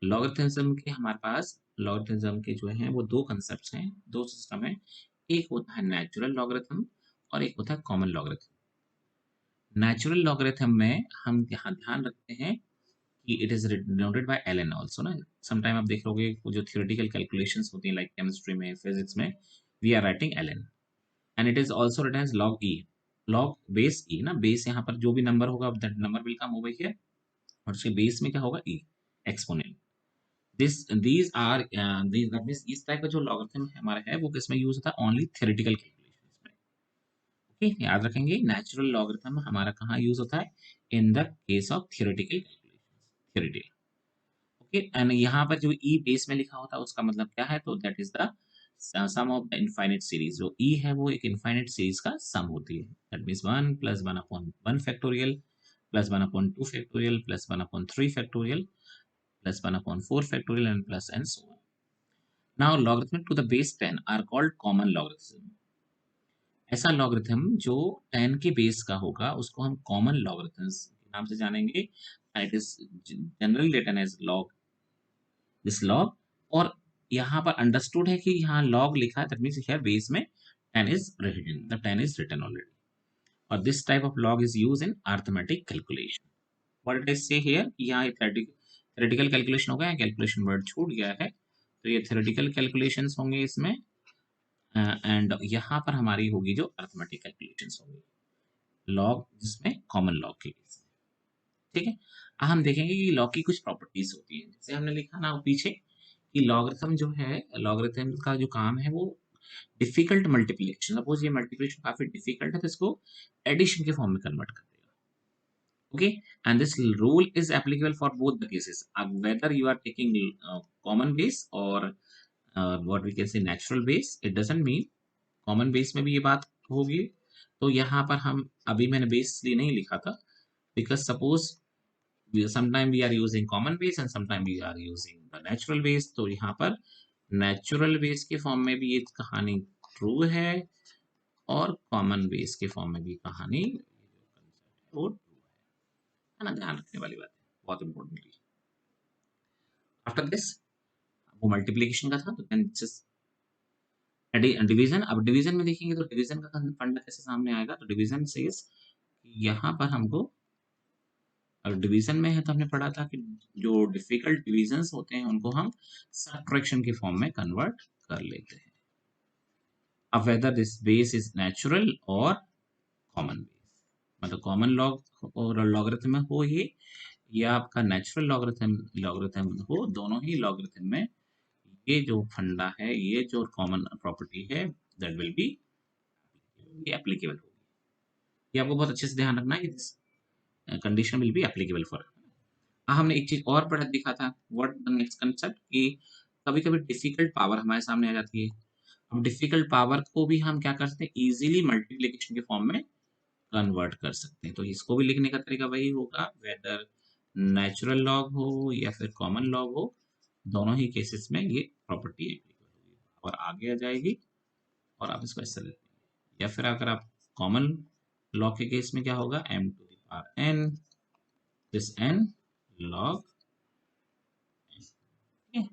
Logarithm के हमारे पास लॉगरिथम के जो हैं वो दो कंसेप्ट्स हैं, दो सिस्टम है. एक होता है नेचुरल लॉगरिथम और एक होता है कॉमन लॉगरिथम. नेचुरल लॉगरिथम में हम यहाँ ध्यान रखते हैं कि it is denoted by ln also ना. समटाइम आप देख लोगे जो थियोरेटिकल कैलकुलेशंस होती हैं लाइक केमिस्ट्री में, फिजिक्स में, we are writing ln, and it is also written as log e, log base e ना, बेस यहाँ पर जो भी नंबर होगा that number will come over here, और उसके बेस में क्या होगा, e, exponent. these are these that means इस टाइप का जो लॉगरिथम हमारा है वो किसमें यूज होता है, ओनली थ्योरेटिकल कैलकुलेशंस में. ओके, याद रखेंगे नेचुरल लॉगरिथम हमारा कहाँ यूज होता है, इन the case of theoretical calculations, theoretical. Okay, and यहाँ पर जो ई बेस में लिखा होता है उसका मतलब क्या है, तो that is the sum of the infinite series. जो ई है वो एक इनफाइनाइट सीरीज का सम होती है, that means 1 plus 1 upon 1 factorial plus 1 upon 2 factorial plus 1 upon 3 factorial plus 1 upon 4 factorial and plus and so on. Now logarithm to the base 10 are called common logarithm. ऐसा logarithm जो 10 के बेस का होगा उसको हम common logarithms के नाम से जानेंगे, and it is generally written as log, this log. और यहाँ पर understood है कि यहाँ log लिखा है, that means here base में 10 is written, the 10 is written already. और this type of log is used in arithmetic calculation. What did I say here? यहाँ थ्योरेटिकल कैलकुलेशन हो गया, कैलकुलेशन वर्ड छूट गया है, तो ये थ्योरेटिकल कैलकुलेशंस होंगे इसमें, एंड यहाँ पर हमारी होगी जो अर्थमेटिक कैलकुलेशंस होंगी, लॉग जिसमें कॉमन लॉग के केस में, ठीक है। अब हम देखेंगे कि लॉग की कुछ प्रॉपर्टीज होती हैं, जैसे हमने लिखा ना पीछे कि लॉगरिथम जो है, लॉगरिथम का जो काम है वो डिफिकल्ट मल्टीप्लिकेशन, सपोज ये मल्टीप्लिकेशन काफी डिफिकल्ट है तो इसको एडिशन के फॉर्म में कन्वर्ट कर देगा, okay, and this rule is applicable for both the cases, whether you are taking common base or what we can say natural base, it doesn't mean common base में भी ये बात होगी। तो यहाँ पर हम अभी मैंने बेस इसलिए नहीं लिखा था because suppose sometime we are using common base and sometime we are using the natural base, तो यहाँ पर नेचुरल बेस के फॉर्म में भी ये कहानी ट्रू है और कॉमन बेस के फॉर्म में भी कहानी वो ट्रू है ना, ध्यान रखने वाली बात है बहुत इंपॉर्टेंटली। आफ्टर दिस वो मल्टीप्लीकेशन का था, तो देन डिवीजन। अब डिवीजन में देखेंगे तो डिवीजन का फंडा कैसे सामने आएगा, तो डिवीजन से यहाँ पर हमको, अगर डिवीजन में है तो हमने पढ़ा था कि जो डिफिकल्ट डिवीजन्स होते हैं उनको हम सबट्रैक्शन के फॉर्म में कन्वर्ट कर लेते हैं। अब whether this base is natural और कॉमन बेस, मतलब कॉमन लॉग और लॉगरिथम हो ये, या आपका नेचुरल लॉगरिथम लॉगरिथम हो, दोनों ही लॉगरिथम में ये जो फंडा है, ये जो कॉमन प्रॉपर्टी है, दैट विल बी एप्लीकेबल होगी। ये आपको बहुत अच्छे से ध्यान रखना है कि this condition will be applicable for. हमने एक चीज और पढ़ा दिखा था, व्हाट द नेक्स्ट कंसेप्ट, कि कभी कभी डिफिकल्ट पावर हमारे सामने आ जाती है। अब डिफिकल्ट पावर को भी हम क्या कर सकते हैं, इजीली मल्टीप्लिकेशन के फॉर्म में कन्वर्ट कर सकते हैं। तो इसको भी लिखने का तरीका वही होगा, वेदर नेचुरल लॉग हो या फिर कॉमन लॉग हो, दोनों ही केसेस में ये प्रॉपर्टी एप्लीकेबल होगी और आगे आ जाएगी और आप इसको ऐसे लेते हैं। या फिर अगर आप कॉमन लॉग के केस में क्या होगा, m to the power n this n log n।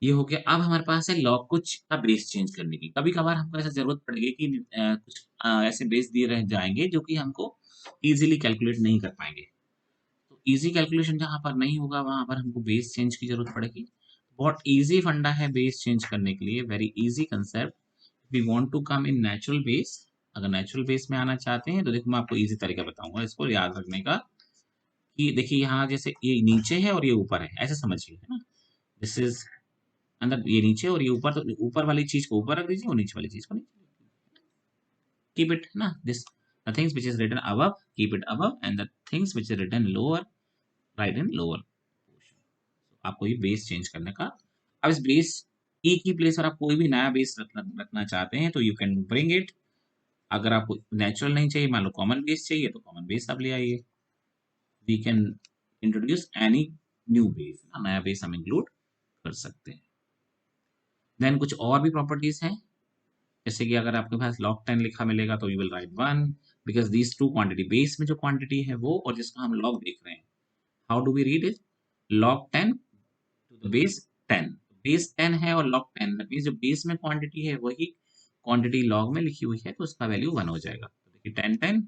ये हो गया। अब हमारे पास है लॉग कुछ का बेस चेंज करने की। कभी कभार हमको ऐसा जरूरत पड़ेगी कि कुछ ऐसे बेस दिए रह जाएंगे जो कि हमको इजीली कैलकुलेट नहीं कर पाएंगे, तो इजी कैलकुलेशन जहां पर नहीं होगा वहां पर हमको बेस चेंज की जरूरत पड़ेगी। बहुत इजी फंडा है बेस चेंज करने के लिए, very easy concept. We want to come in natural base, अगर नेचुरल बेस में आना चाहते हैं तो देखो मैं आपको इजी तरीका बताऊंगा इसको याद रखने का, कि देखिए यहाँ जैसे ये नीचे है और ये ऊपर है, ऐसे समझिए, है ना। दिस इज अंदर, ये नीचे और ये ऊपर, तो ऊपर वाली चीज को ऊपर रख दीजिए और नीचे वाली चीज को नीचे, कीप इट ना, this the things which is written above keep it above and the things which is written lower write in lower portion. आपको ये बेस चेंज करने का। अब इस बेस ई की प्लेस पर आप कोई भी नया बेस रखना चाहते हैं तो यू कैन ब्रिंग इट। अगर आपको नेचुरल नहीं चाहिए, मान लो कॉमन बेस चाहिए, तो कॉमन बेस आप ले आइए। We can introduce any new base, नया बेस हम इंक्लूड कर सकते हैं। देन कुछ और भी प्रॉपर्टीज हैं, जैसे कि अगर आपके पास log 10 लिखा मिलेगा तो you will write 1 because these two quantity, base में जो क्वांटिटी है वो और जिसका हम log देख रहे हैं, how do we read it, log 10 to the base 10, base 10 है और log 10, दैट मींस जो बेस में क्वांटिटी है वही क्वांटिटी log में लिखी हुई है, तो उसका वैल्यू 1 हो जाएगा। तो देखिए 10 10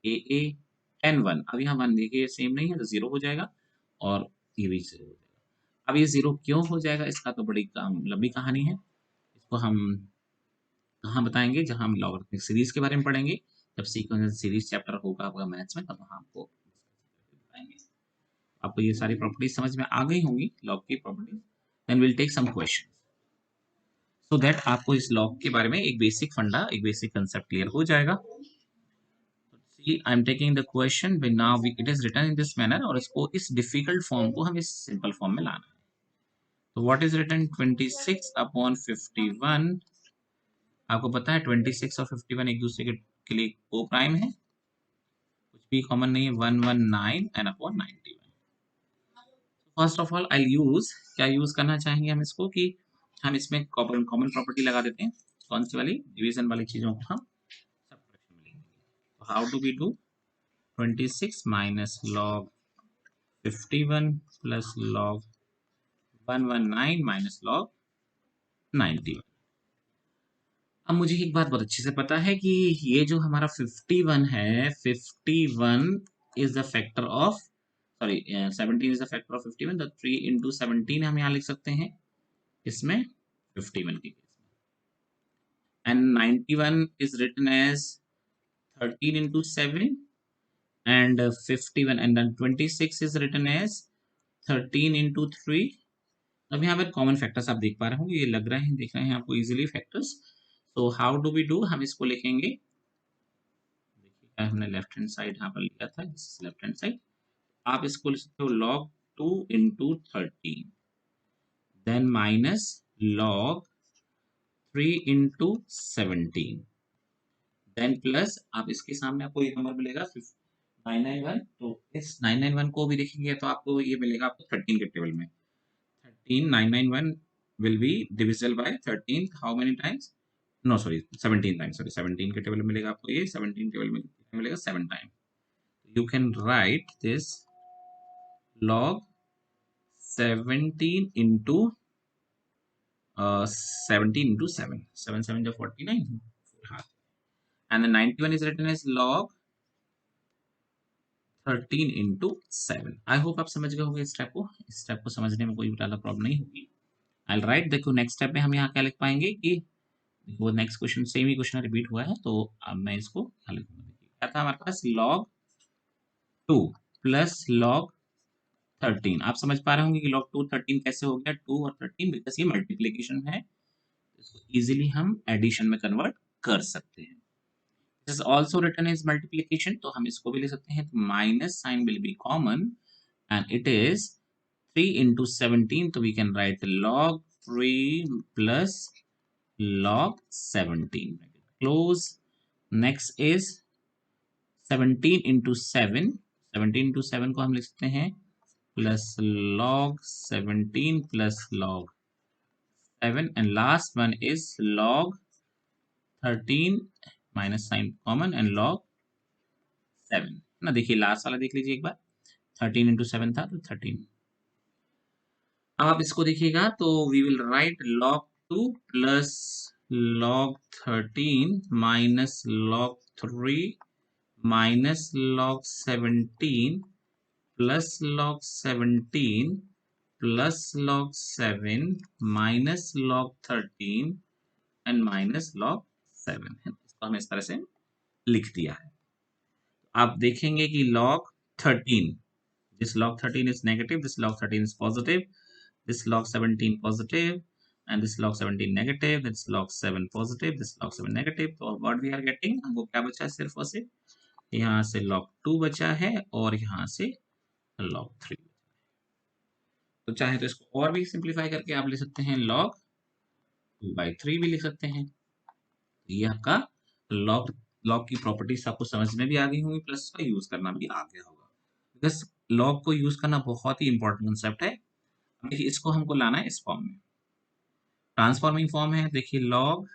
a 10 1, अब यहाँ 1 देखिए सेम नहीं है तो 0 हो जाएगा और ये भी 0 हो जाएगा। अब ये 0 क्यों हो जाएगा, इसका तो बड़ी लंबी कहानी है, इसको हम कहाँ बताएंगे, जहाँ हम लॉगरिथमिक सीरीज के बारे में पढ़ेंगे, जब सीक्वेंस सीरीज चैप्टर होगा आपका मैथ्स में, तब वहाँ आपको बताएंगे। आपको ये सारी प्रॉपर्टीज समझ में आ गई होंगी लॉग की properties. Then will take some question so that आपको इस लॉग के बारे में एक बेसिक फंडा, एक बेसिक कंसेप्ट क्लियर हो जाएगा। See I am taking the question now, it is written in this manner, और इसको इस डिफिकल्ट फॉर्म को हम इस सिंपल फॉर्म में लाना है। तो व्हाट इज रिटन 26 अपॉन 51, आपको पता है 26 और 51 एक दूसरे के लिए को प्राइम है, कुछ भी कॉमन नहीं है, 119 and upon 91। First of all I use, क्या यूज करना चाहेंगे हम इसको, कि हम इसमें कॉमन प्रॉपर्टी लगा देते हैं, कौन सी वाली, डिवीजन वाली चीजों को हम सबट्रैक्शन में लिखेंगे। तो how do we do, 26 minus log 51 plus log 119 minus log 91। अब मुझे एक बात बहुत अच्छे से पता है कि ये जो हमारा 51 है, 51 is the factor of sorry 17 is the factor of 51, तो 3 इंटू 17 हम यहाँ लिख सकते हैं इसमें 51 की केस में, and 91 is written as 13 into 7 and 51, and then 26 is written as 13 into 3. अब यहाँ पर कॉमन फैक्टर्स आप देख पा रहे होंगे, ये लग रहे हैं, देख रहे हैं आपको easily factors. So how do we do, हम इसको लिखेंगे, देखिए हमने लेफ्ट हैंड साइड यहाँ पर लिया था, this is left hand side. आप इसको लिख सकते हो log 2 into 13, then minus log 3 into 17, then plus आप इसके सामने आपको ये नंबर मिलेगा 991. तो इस 991 को भी देखेंगे तो आपको ये मिलेगा आपको 13 के टेबल में. 13 991 will be divisible by 13 how many times? No sorry 17 times. Sorry 17 के टेबल में मिलेगा आपको ये, 17 टेबल में मिलेगा 7 time. You can write this log 17 into 17 into 7. 7 7 जो 49. And the 91 is written as log 13 into 7. I hope आप समझ गए होंगे इस स्टेप को. इस स्टेप को समझने में कोई ज़्यादा प्रॉब्लम नहीं होगी. आई राइट. देखो नेक्स्ट स्टेप में हम यहाँ क्या लिख पाएंगे कि वो नेक्स्ट क्वेश्चन सेम ही क्वेश्चन रिपीट हुआ है, तो अब मैं इसको क्या लिखूंगा. क्या था हमारे पास, log 2 प्लस log 13. आप समझ पा रहे होंगे कि log 2 13 कैसे हो गया, 2 और 13 बिकॉज ये मल्टीप्लीकेशन है, इसको इजीली हम एडिशन में कन्वर्ट कर सकते हैं. This is also written as multiplication, तो हम इसको भी ले सकते हैं. तो minus sign will be common and it is 3 into 17, so we can write log 3 plus log 17, close. Next is 17 into 7, 17 into 7 को हम लिख सकते हैं plus log 17 plus log 7, and last one is log 13 minus sign common and log 7 ना. देखिए लास्ट वाला देख लीजिए एक बार, 13 into 7 था, तो 13. अब आप इसको देखिएगा तो we will write log 2 plus log 13 minus log 3 minus log 17 plus log 17 plus log 7 minus log 13 and minus log 7. इसको हम इस तरह से लिख दिया है. आप देखेंगे कि log 13, this log 13 is negative, this log 13 is positive, this log 17 positive, and this log 17 negative, this log 7 positive, this log 7 negative. तो what we are getting, हमको क्या बचा है, सिर्फ और सिर्फ यहाँ से log 2 बचा है और यहाँ से log 3. तो चाहे तो इसको और भी सिंप्लीफाई करके आप ले सकते हैं, log 2/3 भी लिख सकते हैं. ये आपका log की प्रॉपर्टीज आपको समझ में भी आ गई होंगी, प्लस उसका यूज करना भी आ गया होगा. बिकॉज log को यूज करना बहुत ही इंपॉर्टेंट कंसेप्ट है. देखिए इसको हमको लाना है इस फॉर्म में, ट्रांसफॉर्मिंग फॉर्म है. देखिए log,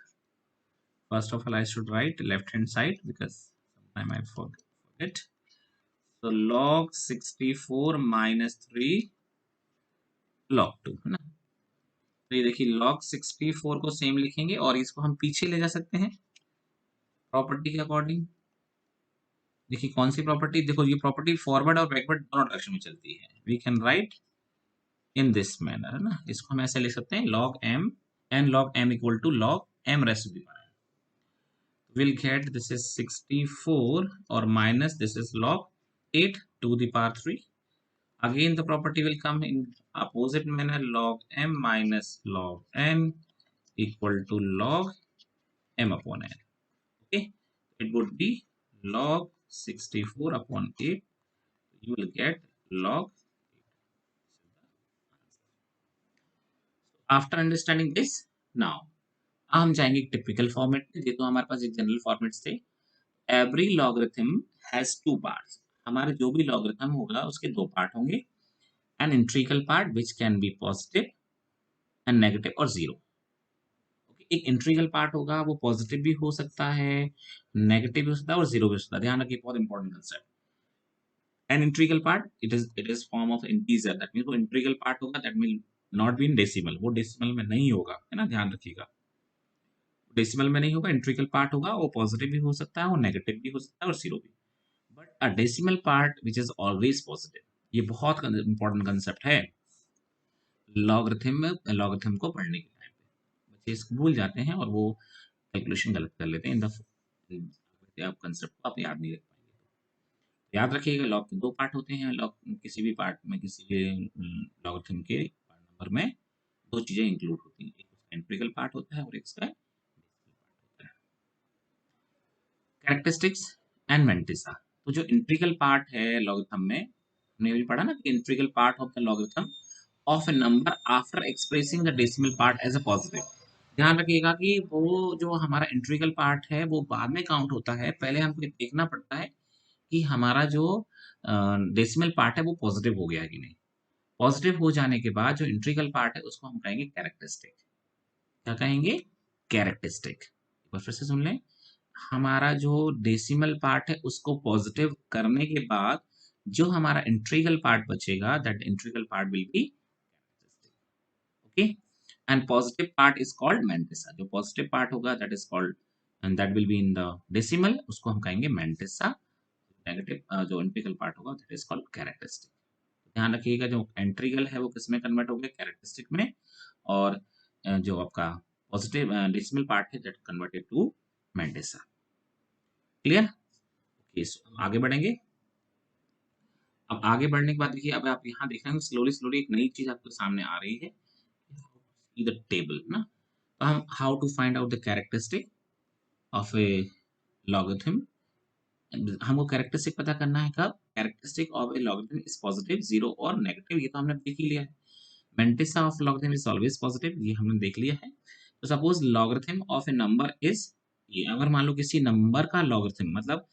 first of all I should write left hand side because sometime I forget. So log 64 minus 3 log 2 है ना. तो ये देखिए log 64 को सेम लिखेंगे और इसको हम पीछे ले जा सकते हैं प्रॉपर्टी के अकॉर्डिंग. देखिए कौन सी प्रॉपर्टी, देखो ये प्रॉपर्टी फॉरवर्ड और बैकवर्ड दोनों डायरेक्शन में चलती है. We can write in this manner है ना. इसको हम ऐसे लिख सकते हैं log m and log m equal to log m raised to the power. We'll get this is 64 or minus this is log 8 to the power 3. Again the property will come in opposite manner, log m minus log n equal to log m upon n. Okay, it would be log 64 upon 8. You will get log 8. After understanding this, now हम जाएंगे टिपिकल फॉर्मेट में. देखो हमारे पास एक जनरल फॉर्मेट्स थे. Every logarithm has 2 parts. हमारे जो भी लॉगरिथम होगा उसके 2 पार्ट होंगे. An integral part which can be positive and negative और 0. एक इंट्रिकल पार्ट होगा वो पॉजिटिव भी हो सकता है, नेगेटिव भी हो सकता है और 0 भी हो सकता है. ध्यान रखिए, बहुत important concept. An integral part it is form of integer, that means वो इंट्रिकल पार्ट होगा, that mean not be in decimal, वो डेसिमल में नहीं होगा, है ना. ध्यान रखिएगा, डेसिमल में नहीं होगा, इंट्रिकल पार्ट होगा, वो पॉजिटिव भी हो सकता है, वो नेगेटिव भी हो सकता है और 0 भी. But a decimal part which is always positive, ये बहुत इंपॉर्टेंट कंसेप्ट है लॉगरिथम को पढ़ने के टाइम पे। बच्चे इसको भूल जाते हैं और वो कैलकुलेशन गलत कर लेते हैं। आप कंसेप्ट को आप याद नहीं रख पाएंगे। याद रखिएगा, लॉग के दो पार्ट होते हैं। लॉग किसी भी पार्ट में, किसी भी लॉगरिथम के पार्ट नंबर में दो चीजें इंक्लूड होती हैं, एक उसका एम्पिरिकल पार्ट होता है और एक इसका कैरेक्टरिस्टिक्स एंड मेंटिसा। तो जो इंटीग्रल पार्ट है लॉगरिथम में, हमने अभी पढ़ा ना कि integral part of the logarithm of a number after expressing the decimal part as a positive. ध्यान रखिएगा कि वो जो हमारा इंटीग्रल पार्ट है वो बाद में काउंट होता है। पहले हमको देखना पड़ता है कि हमारा जो डेसिमल पार्ट है वो पॉजिटिव हो गया है कि नहीं। पॉजिटिव हो जाने के बाद जो इंटीग्रल पार्ट है उसको हम कहेंगे कैरेक्टरिस्टिक। क्या कहेंगे? कैरेक्टरिस्टिक। एक बार फिर से सुन लें, हमारा जो डेसिमल पार्ट है उसको पॉजिटिव करने के बाद जो हमारा इंटीग्रल पार्ट बचेगा, that integral part will be okay, and positive part is called mantissa. जो पॉजिटिव पार्ट होगा that is called and that will be in the decimal, उसको हम कहेंगे मैंटिसा। नेगेटिव जो इंटीग्रल पार्ट होगा दैट इज कॉल्ड कैरेक्टरिस्टिक। ध्यान रखिएगा, जो इंटीग्रल है वो किस में कन्वर्ट हो गया? कैरेक्टरिस्टिक में। और जो आपका पॉजिटिव डेसिमल पार्ट है that converted to mantissa. Clear? Okay, आगे बढ़ेंगे। अब आगे बढ़ने के बाद देखिए, अब आप यहाँ देख रहे हैं स्लोली स्लोली एक नई चीज आपके सामने आ रही है, द टेबल ना। तो हम how to find out the characteristic of a logarithm. हमको कैरेक्टरिस्टिक पता करना है कब? Characteristic of a logarithm is positive, zero और नेगेटिव। ये तो हमने देख ही लिया है। Mantissa of logarithm is always positive, ये हमने देख लिया है। तो suppose logarithm of a number is, ये अगर मान लो किसी नंबर का लॉगरिथम, मतलब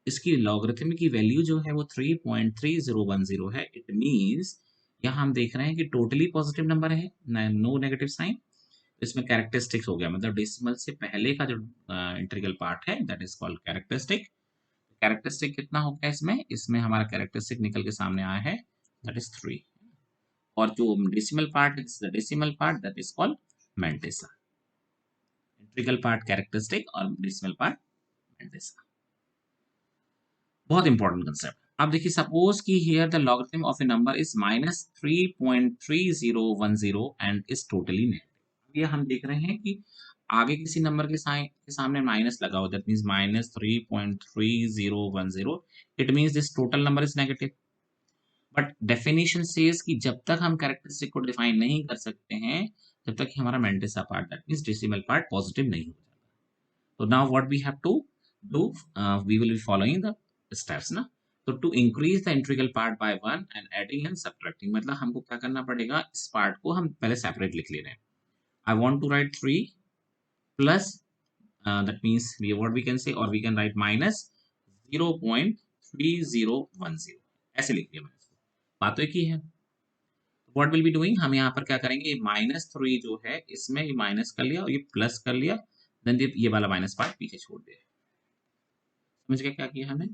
इसकी लॉगरिथम की वैल्यू जो है वो 3.3010 है। इट मींस यहाँ हम देख रहे हैं कि टोटली पॉजिटिव नंबर है, नो नेगेटिव साइन। इसमें कैरेक्टरिस्टिक्स हो गया, मतलब डेसिमल से पहले का जो इंटीग्रल पार्ट है that is called characteristic. Characteristic कितना हो गया इसमें? इसमें हमारा कैरेक्टरिस्टिक निकल के सामने आया है, दैट इज 3। और जो decimal part is the decimal part that is called mantissa. Integral part characteristic और डेसिमल पार्ट मैंटिसा। बहुत इंपॉर्टेंट कंसेप्ट। अब देखिए, सपोज कि here the logarithm of a number is -3.3010 and is totally negative. ये हम देख रहे हैं कि आगे किसी नंबर के साइन के सामने माइनस लगा हो, that means -3.3010। It means this total number is negative. But definition says कि जब तक हम कैरेक्टरिस्टिक को डिफाइन नहीं कर सकते हैं, तब तक हमारा mantissa part that means decimal part positive नहीं हो जाता। So now what we have to do, we will be following the steps ना। तो to increase the integral part by 1 and adding and subtracting, मतलब हमको क्या करना पड़ेगा? इस पार्ट को हम पहले सेपरेट लिख ले रहे हैं। I want to write 3 plus that means we what we can say, or we can write minus 0.3010, ऐसे लिख दिया मैंने इसको। बात तो एक ही है। What will be doing, हम यहाँ पर क्या करेंगे? -3 जो है इसमें ये माइनस कर लिया और ये प्लस कर लिया, देन ये वाला माइनस पार्ट पीछे छोड़ दिया। समझ गए क्या किया हमने?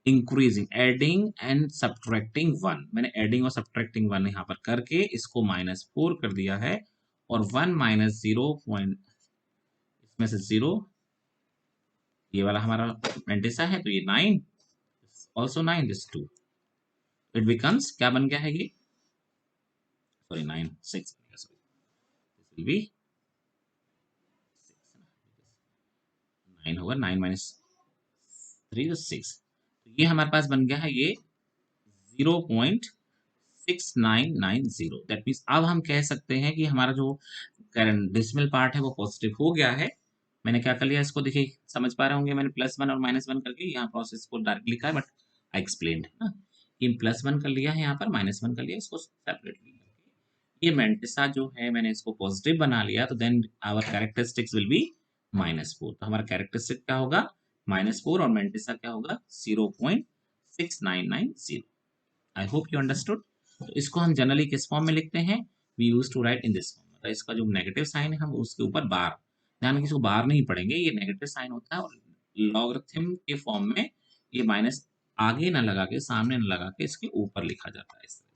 Increasing, adding and subtracting 1। मैंने एडिंग और सब्ट्रैक्टिंग 1 यहाँ पर करके इसको -4 कर दिया है, और 1 माइनस 0 पॉइंट, इसमें से 0, ये वाला हमारा मैंटिसा है तो ये 9, ऑल्सो 9, दिस 2। इट बिकम्स, क्या बन गया है ये? सॉरी 9, 6 बन गया, सॉरी दिस विल बी 9 होगा, 9 माइनस 3 तो 6। तो ये हमारे पास बन गया है ये 0.6990। दैट मीन्स अब हम कह सकते हैं कि हमारा जो करंट डेसिमल पार्ट है वो पॉजिटिव हो गया है। मैंने क्या कर लिया इसको, देखिए समझ पा रहे होंगे, मैंने +1 और -1 करके यहाँ प्रोसेस को डायरेक्ट लिखा है, बट आई एक्सप्लेन्ड ना कि +1 कर लिया है, यहाँ पर -1 कर लिया, इसको सेपरेटली। ये मैंटिसा जो है मैंने इसको पॉजिटिव बना लिया, तो then our characteristics will be -4। तो हमारा कैरेक्टरिस्टिक क्या होगा? -4, और मैंटिसा क्या होगा? 0.6990। I hope you understood. तो इसको हम जनरली किस फॉर्म में लिखते हैं? We use to write in this form. मतलब इसका जो नेगेटिव साइन है हम उसके ऊपर बार, ध्यान इसको बार नहीं पढ़ेंगे, ये नेगेटिव साइन होता है, और लॉगरिथम के फॉर्म में ये माइनस आगे ना लगा के, सामने ना लगा के, इसके ऊपर लिखा जाता है इस तरह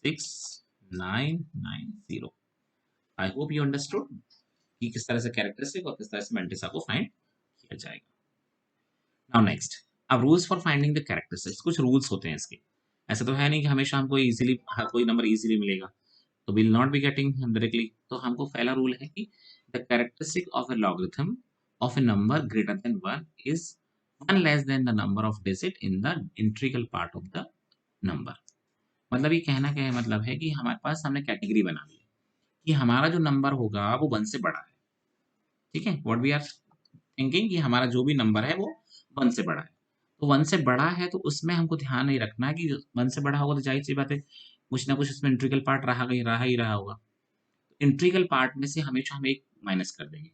से 6990। आई होप यू अंडरस्टूड कि किस तरह से कैरेक्टरिस्टिक और किस तरह से मैंटिसा को फाइंड किया जाएगा। नाउ नेक्स्ट, अब rules for finding the characteristics, कुछ रूल्स होते हैं इसके। ऐसा तो है नहीं कि हमेशा हमको इजीली हर कोई नंबर इजीली मिलेगा, तो will not be getting directly. तो हमको पहला रूल है कि the characteristic of a logarithm of a number greater than 1 is 1 less than the number of digit in the integral part of the number. मतलब ये कहना क्या है, मतलब है कि हमारे पास हमने कैटेगरी बना ली है कि हमारा जो नंबर होगा वो 1 से बड़ा है। ठीक है, व्हाट वी आर थिंकिंग कि हमारा जो भी नंबर है वो 1 से बड़ा है। तो 1 से बड़ा है तो उसमें हमको ध्यान नहीं रखना है कि 1 से बड़ा होगा तो ज़ाहिर-सी बात है कुछ ना कुछ उसमें इंटीग्रल पार्ट रहा ही रहा होगा। इंटीग्रल पार्ट में से हमेशा हम एक माइनस कर देंगे।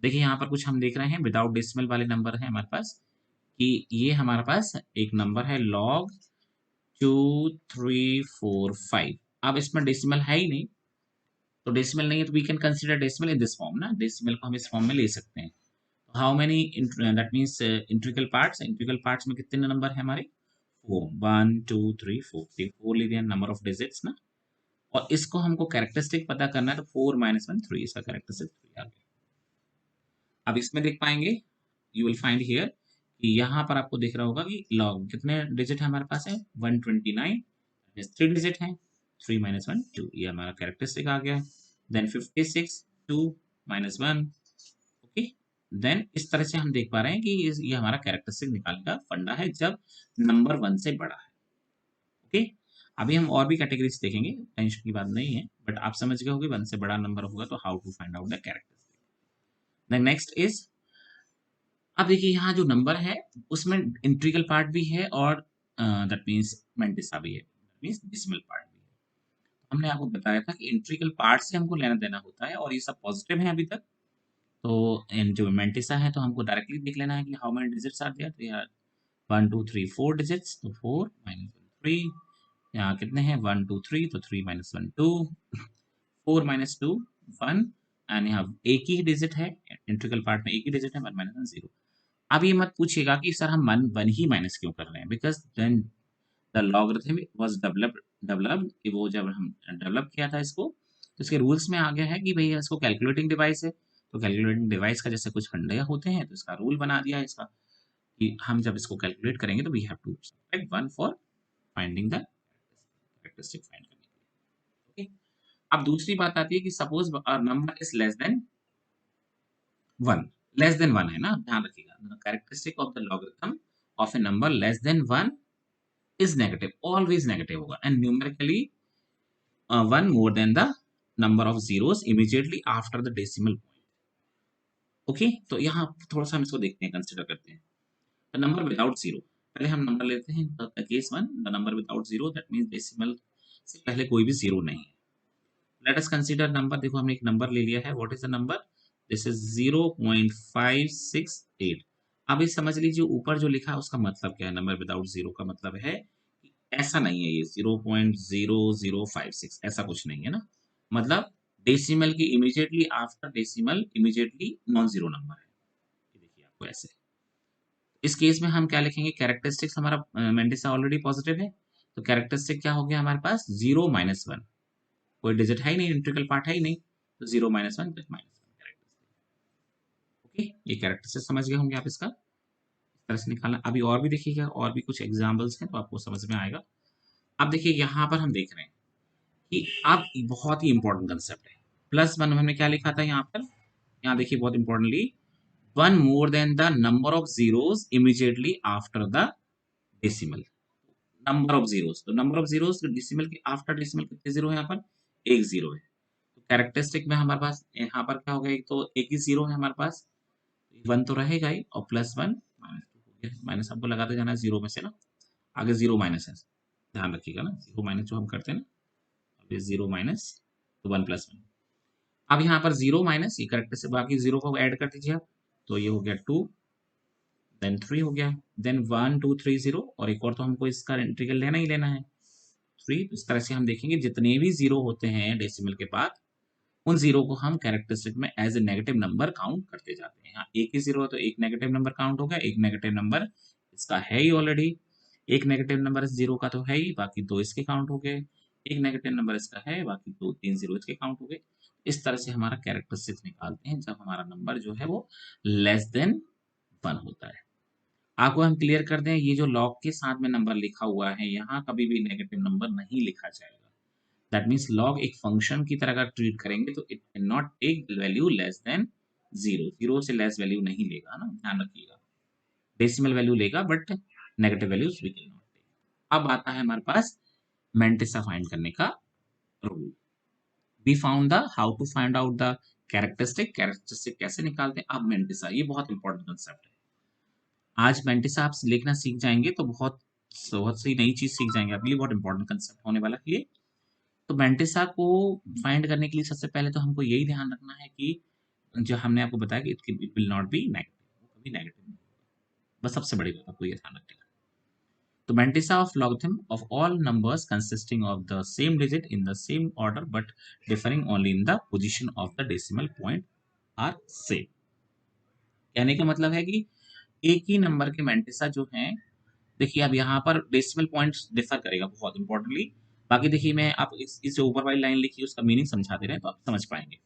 देखिए यहाँ पर कुछ हम देख रहे हैं विदाउट डेसिमल वाले नंबर है हमारे पास, कि ये हमारे पास एक नंबर है लॉग 2 3 4 5। अब इसमें डेसिमल है ही नहीं, तो डेसिमल नहीं है तो we can consider decimal in this form ना, डेसिमल को हम इस फॉर्म में ले सकते हैं। How many that means integral parts में कितने नंबर है हमारे, 4 1 2 3 4, 4 ले दिया नंबर ऑफ डिजिट्स ना। और इसको हमको कैरेक्टरिस्टिक पता करना है तो 4 माइनस 1 3, इसका कैरेक्टरिस्टिक 3 आ गया। अब इसमें देख पाएंगे, यू विल फाइंड हियर कि यहाँ पर आपको दिख रहा होगा कि लॉग कितने डिजिट है हमारे पास है 129, 3 डिजिट है, 3 माइनस 1 2, ये हमारा कैरेक्टरिस्टिक आ गया। Then 56 2 minus 1। ओके, देन इस तरह से हम देख पा रहे हैं कि ये हमारा कैरेक्टरिस्टिक निकालने का फंडा है जब नंबर 1 से बड़ा है। ओके, अभी हम और भी कैटेगरीज देखेंगे, टेंशन की बात नहीं है, बट आप समझ गए होंगे 1 से बड़ा नंबर होगा तो how to find out the characteristic. Then next is, अब देखिए यहाँ जो नंबर है उसमें इंटीग्रल पार्ट भी है और दैट मीन्स मैंटिसा भी है, दैट मीन्स डेसिमल पार्ट भी है। हमने आपको बताया था कि इंटीग्रल पार्ट से हमको लेना देना होता है और ये सब पॉजिटिव है अभी तक। तो जो मैंटिसा है तो हमको डायरेक्टली देख लेना है कि how many digits are there, तो यार 1 2 3 4 डिजिट्स, तो 4 माइनस 1 3। यहाँ कितने हैं 1 2 3, तो 3 माइनस 1 2, 4 माइनस 2 1, एंड यहाँ एक ही डिजिट है इंटीग्रल पार्ट में, एक ही डिजिट है 1 माइनस 1 0। अब ये मत पूछिएगा कि सर हम वन ही माइनस क्यों कर रहे हैं, because then the logarithm was developed, वो जब हम डेवलप किया था इसको तो इसके रूल्स में आ गया है कि भैया इसको कैलकुलेटिंग डिवाइस है, तो कैलकुलेटिंग डिवाइस का जैसे कुछ फंडे होते हैं तो इसका रूल बना दिया है इसका कि हम जब इसको कैलकुलेट करेंगे तो we have to subtract 1 for finding the characteristic find करने के लिए। ओके, अब दूसरी बात आती है कि suppose number is less than 1, less than 1 है ना, ध्यान रखिएगा characteristic of the logarithm of a number less than 1 is negative, always negative होगा, and numerically 1 more than the number of zeros immediately after the decimal point. Okay, तो यहाँ थोड़ा सा हम इसको देखते हैं, कंसिडर करते हैं द नंबर विदाउट जीरो। पहले हम नंबर लेते हैं the case 1, the number without zero, that means decimal से पहले कोई भी जीरो नहीं है। लेट अस कंसीडर नंबर, देखो हमने एक नंबर ले लिया है, what is the number, this is 0.568। अब ये समझ लीजिए ऊपर जो लिखा है उसका मतलब क्या है, नंबर विदाउट जीरो का मतलब है कि ऐसा नहीं है ये 0.0056, ऐसा कुछ नहीं है ना, मतलब डेसिमल की immediately after decimal immediately non zero number है। ये देखिए आपको ऐसे, इस केस में हम क्या लिखेंगे, कैरेक्टरिस्टिक्स हमारा मेंटिसा ऑलरेडी पॉजिटिव है, तो कैरेक्टरिस्टिक क्या हो गया हमारे पास 0 माइनस 1, कोई डिजिट है ही नहीं, इंटीग्रल पार्ट है ही नहीं, तो 0 माइनस 1 माइनस 1 कैरेक्टरिस्टिक। ओके, ये कैरेक्टरिस्टिक समझ गए होंगे आप इसका, इस तरह से निकालना। अभी और भी देखिएगा, और भी कुछ एग्जाम्पल्स हैं तो आपको समझ में आएगा। अब देखिए यहाँ पर हम देख रहे हैं कि अब बहुत ही इंपॉर्टेंट कंसेप्ट है, प्लस वन हमने क्या लिखा था यहाँ पर, यहाँ देखिए बहुत importantly, one more than the number of zeros immediately after the decimal, number of zeros, तो नंबर ऑफ जीरोस डेसिमल के आफ्टर डेसिमल कितने जीरो है यहाँ पर, एक जीरो है। तो कैरेक्टरिस्टिक में हमारे पास यहाँ पर क्या हो गया, एक तो एक ही जीरो है हमारे पास, 1 तो रहेगा ही, और प्लस 1 माइनस 2 हो गया, माइनस आपको लगाते जाना है जीरो में से ना, आगे जीरो माइनस है, ध्यान रखिएगा ना, जीरो माइनस जो हम करते हैं ना, अब ये जीरो माइनस तो 1 प्लस 1। अब यहाँ पर जीरो माइनस ये करेक्ट से बाकी जीरो को ऐड कर दीजिए आप, तो ये हो गया 2, देन 3 हो गया, देन 1 2 3 0, और एक और तो हमको इसका इंटीग्रल लेना ही लेना है 3। तो इस तरह से हम देखेंगे जितने भी जीरो होते हैं डेसिमल के बाद, उन जीरो को हम कैरेक्टरिस्टिक में as a negative number count करते जाते हैं। यहाँ एक ही जीरो है तो एक नेगेटिव नंबर काउंट होगा, एक नेगेटिव नंबर इसका है ही ऑलरेडी, एक नेगेटिव नंबर इस जीरो का तो है ही, बाकी दो इसके काउंट हो गए, एक नेगेटिव नंबर इसका है, बाकी दो तीन जीरो इसके काउंट हो गए। इस तरह से हमारा कैरेक्टरिस्टिक निकालते हैं जब हमारा नंबर जो है वो लेस देन 1 होता है। आपको हम क्लियर कर दें, ये जो लॉग के साथ में नंबर लिखा हुआ है, यहाँ कभी भी नेगेटिव नंबर नहीं लिखा जाएगा। दैट मीन्स लॉग एक फंक्शन की तरह अगर ट्रीट करेंगे तो it can not take value less than 0, 0 से लेस वैल्यू नहीं लेगा ना, ध्यान रखिएगा। डेसिमल वैल्यू लेगा but negative values we can not take. अब आता है हमारे पास मेंटिसा फाइंड करने का rule. We found the how to find out the characteristic कैसे निकालते हैं। अब मेंटिसा, ये बहुत इंपॉर्टेंट कंसेप्ट है। आज मेंटिसा आप लिखना सीख जाएंगे तो बहुत बहुत सी नई चीज सीख जाएंगे आपके लिए, बहुत इंपॉर्टेंट कंसेप्ट होने वाला है ये। तो मेंटिसा को फाइंड करने के लिए सबसे पहले तो हमको यही ध्यान रखना है कि जो हमने आपको बताया कि it will not be negative, कभी नेगेटिव नहीं होगा। बस सबसे बड़ी बात आपको ये ध्यान रखना है। तो mantissa of logarithm of all numbers consisting of the same digit in the same order but differing only in the position of the decimal point are same। कहने का मतलब है कि एक ही नंबर के मेंटिसा जो हैं, देखिए अब यहाँ पर डेसिमल पॉइंट्स डिफर करेगा बहुत इंपॉर्टेंटली। बाकी देखिए मैं आप इस जो ऊपर वाली लाइन लिखी है उसका मीनिंग समझा दे रहे हैं तो आप समझ पाएंगे।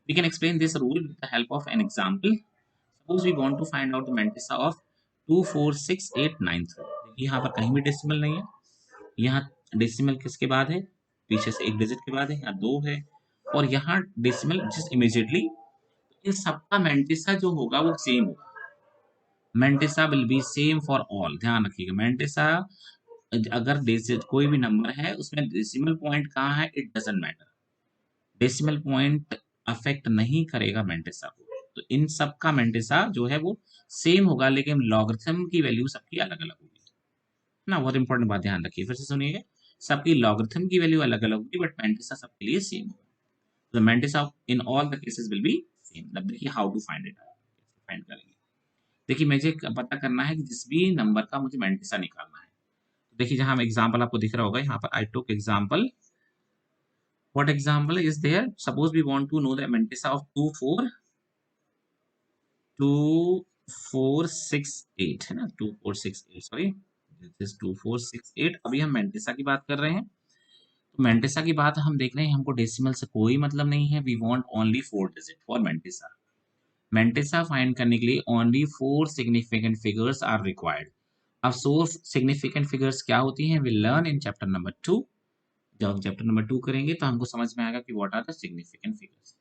We can explain this rule with the help of an example. Suppose we want to find out the mantissa of 2, 4, 6, 8, 9, 3। देखिए यहाँ पर कहीं भी डेसिमल नहीं है, यहाँ डेसिमल किसके बाद है, पीछे से एक डिजिट के बाद है, यहाँ 2 है, और यहाँ डेसिमल जस्ट इमीडिएटली। इन सबका मेंटिसा जो होगा वो सेम होगा। Mantissa will be same for all, ध्यान रखिएगा। मेंटिसा अगर कोई भी नंबर है उसमें डेसिमल पॉइंट कहाँ है, it doesn't matter. Decimal point affect नहीं करेगा मेंटिसा को। तो इन सब का मेंटिसा जो है वो सेम होगा, लेकिन लॉगरिथम की वैल्यू सबकी अलग अलग होगी ना। बहुत इंपॉर्टेंट बात ध्यान रखिए, फिर से सुनिएगा। सबकी लॉगरिथम की वैल्यू अलग अलग होगी बट मेंटिसा सबके लिए सेम होगा। The mantissa in all the cases will be same. अब देखिए how to find it, find करेंगे। देखिए मुझे पता करना है कि जिस भी नंबर का मुझे मेंटिसा निकालना है। तो देखिए जहां एग्जांपल आपको दिख रहा होगा, यहाँ पर आई टुक example. What example is there? Suppose we want to know the mantissa of 2468 है ना, 2468 सॉरी, दिस इज 2468। अभी हम मेंटिसा की बात कर रहे हैं। तो मेंटिसा की बात हम देख रहे हैं, हमको डेसिमल से कोई मतलब नहीं है। We want only 4 digit for mantissa. Mantissa find करने के लिए only 4 significant figures are required. अब 4 सिग्निफिकेंट फिगर्स क्या होती हैं, we learn in chapter number 2। जब हम चैप्टर नंबर 2 करेंगे तो हमको समझ में आएगा कि what are the significant figures.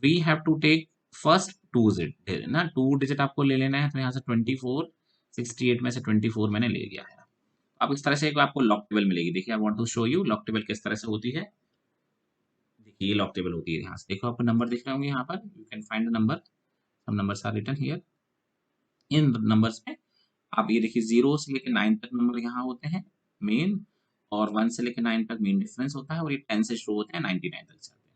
We have to take first 2 digit ना, 2 डिजिट आपको ले लेना है। तो यहाँ से 2468 में से 24 मैंने ले लिया है। अब इस तरह से एक आपको लॉग टेबल मिलेगी। देखिए I want to show you log table किस तरह से होती है। देखिए ये लॉग टेबल होती है। यहाँ से देखो आपको नंबर दिख रहे होंगे, यहाँ पर you can find the number, some numbers are written here. इन नंबर्स में आप ये देखिए 0 से लेकर 9 तक नंबर यहाँ होते हैं मेन, और 1 से लेकर 9 तक मेन डिफरेंस होता है, और ये 10 से शुरू होते हैं 99 तक चलते हैं।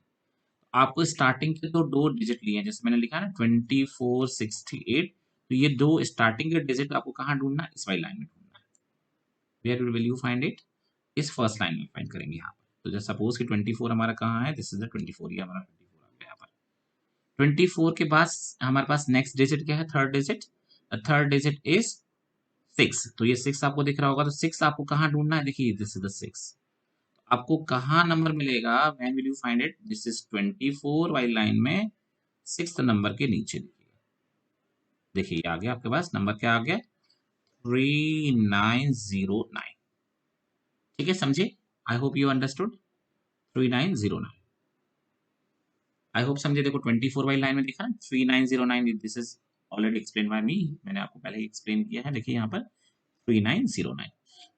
आपको स्टार्टिंग के तो 2 डिजिट लिए हैं, जैसे मैंने लिखा है ना 2468। तो ये 2 स्टार्टिंग के डिजिट आपको कहाँ ढूंढना है, इस वाली लाइन में ढूंढना है। Where will you find it, इस फर्स्ट लाइन में फाइंड करेंगे यहाँ पर। तो जैसे सपोज कि 24 हमारा कहाँ है, दिस इज द 24, ये हमारा 24 आ गया यहाँ पर। 24 के बाद हमारे पास नेक्स्ट डिजिट क्या है, third digit. Third digit is 6। तो ये 6 आपको दिख रहा होगा। तो 6 आपको कहाँ ढूंढना है, देखिए दिस इज द 6। आपको कहाँ नंबर मिलेगा, when will you find it, this is 24 वाली लाइन में 6th नंबर के नीचे। देखिए आ गया आपके पास नंबर, क्या आ गया, 3909। ठीक है, समझे। I hope you understood. 3909 I hope समझे। देखो 24 वाली लाइन में लिखा है 3909, this is already explain by me, मैंने आपको पहले ही एक्सप्लेन किया है। देखिए यहाँ पर 3909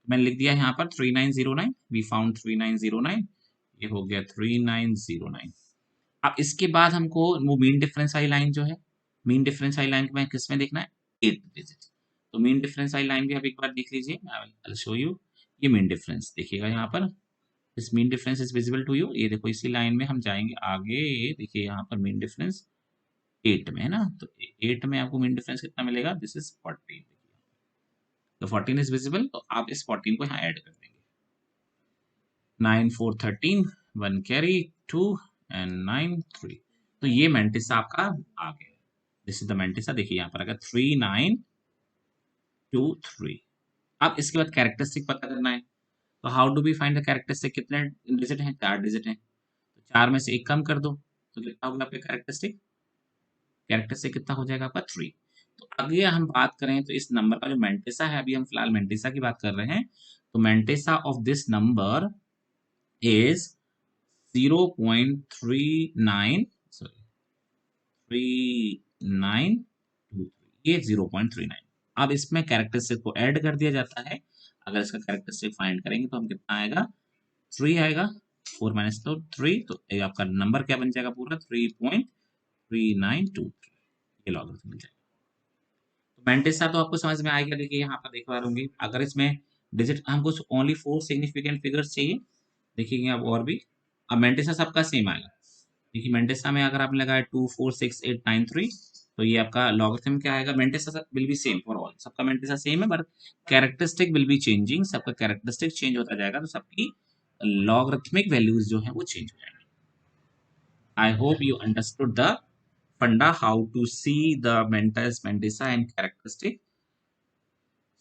मैंने लिख दिया यहाँ पर 3909। वी फाउंड 3909, ये हो गया 3909। अब इसके बाद हमको वो मीन डिफरेंस वाली लाइन जो है, मीन डिफरेंस वाली लाइन में किस में देखना है, 8 डिजिट। तो मीन डिफरेंस वाली लाइन भी आप एक बार देख लीजिए, आई विल शो यू। ये मीन डिफरेंस देखिएगा यहाँ पर, this mean difference is visible to you. ये देखो इसी लाइन में हम जाएंगे आगे। देखिए यहाँ पर मीन डिफरेंस 8 में है ना, तो 8 में आपको मीन डिफरेंस कितना मिलेगा, दिस इज 14। तो 14 इज विजिबल, तो आप इस 14 को यहाँ ऐड कर देंगे। 9 4 13, 1 कैरी 2 एंड 9 3। तो ये मेंटिसा आपका आ गया। This is the mantissa. देखिए यहाँ पर अगर 3923। अब इसके बाद कैरेक्टरिस्टिक पता करना है। तो how do we find the characteristic, कितने डिजिट हैं, 4 डिजिट हैं। तो 4 में से एक कम कर दो तो कितना होगा आपका कैरेक्टरिस्टिक, कैरेक्टरिस्टिक कितना हो जाएगा आपका 3। तो आगे हम बात करें तो इस नंबर का जो मेंटेसा है, अभी हम फिलहाल मेंटेसा की बात कर रहे हैं, तो mantissa of this number is 0.39, sorry 3923, ये 0.39। अब इसमें कैरेक्टरिस्टिक को ऐड कर दिया जाता है। अगर इसका कैरेक्टरिस्टिक फाइंड करेंगे तो हम कितना आएगा, 3 आएगा। 4 माइनस तो 3, तो ये आपका नंबर क्या बन जाएगा पूरा, 3.3923, ये लॉगरिथम मिल जाएगा। तो मेंटेसा तो आपको समझ में आएगा। देखिए यहाँ पर देख पा होंगे, अगर इसमें डिजिट हमको ओनली 4 सिग्निफिकेंट फिगर्स चाहिए। देखिए अब और भी, अब मेंटेसा सबका सेम आएगा। देखिए मेंटेसा में अगर आपने लगाया 24689 तो ये आपका लॉगरिथम क्या आएगा, mantissa will be same for all, सबका मेंटेसा सेम है, but characteristic will be changing, सबका कैरेक्टरिस्टिक चेंज होता जाएगा, तो सबकी लॉगरिथमिक वैल्यूज जो है वो चेंज हो जाएंगे। I hope you understood the funda how to see the mantissa and characteristic.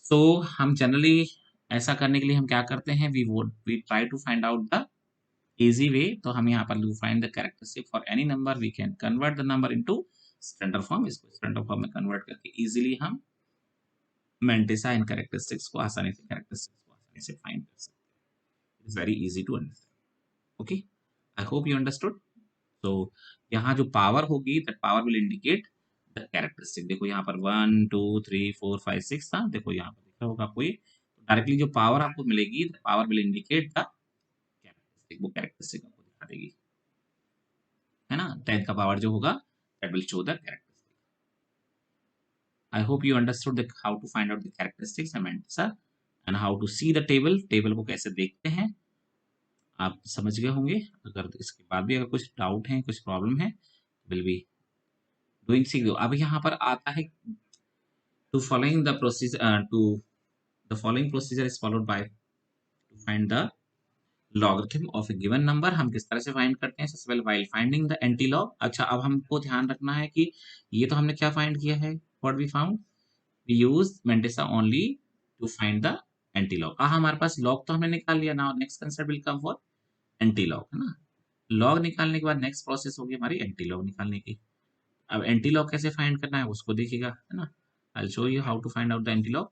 So हम जनरली ऐसा करने के लिए हम क्या करते हैं, we try to find out the easy way। तो हम यहाँ पर to find the characteristic for any number, we can convert the number into standard form. इसको स्टैंडर्ड फॉर्म में कन्वर्ट करके इजीली हम मेंटेसा एंड कैरेक्टरिस्टिक्स को आसानी से फाइंड कर सकते हैं। It's very easy to understand. Okay, I hope you understood. तो यहाँ जो पावर होगी, that power will indicate the characteristic. देखो यहाँ पर 1 2 3 4 5 6 था, देखो यहाँ पर दिखा होगा आपको, ये डायरेक्टली जो पावर आपको मिलेगी, the power will indicate the characteristic, वो कैरेक्टरिस्टिक आपको दिखा देगी, है ना। 10 का पावर जो होगा that will show the characteristic। I hope you understood how to find out the characteristics and Mendoza and how to see the table। Table को कैसे देखते हैं आप समझ गए होंगे। अगर इसके बाद भी अगर कुछ डाउट है, कुछ प्रॉब्लम है, विल बी डूइंग सी। अब यहाँ पर आता है to following the procedure, to the following procedure is followed by to find the logarithm of a given number. हम किस तरह से फाइंड करते हैं, सबसे पहले while finding the antilog. अच्छा, अब हमको ध्यान रखना है कि ये तो हमने क्या फाइंड किया है, what we found, we use mantissa only to find the antilog. हमारे पास लॉग तो हमने निकाल लिया, now next concept will come for antilog, है ना। लॉग निकालने के बाद नेक्स्ट प्रोसेस होगी हमारी एंटी लॉग निकालने की। अब एंटी लॉग कैसे फाइंड करना है उसको देखिएगा, है ना। I will show you how to find out the antilog,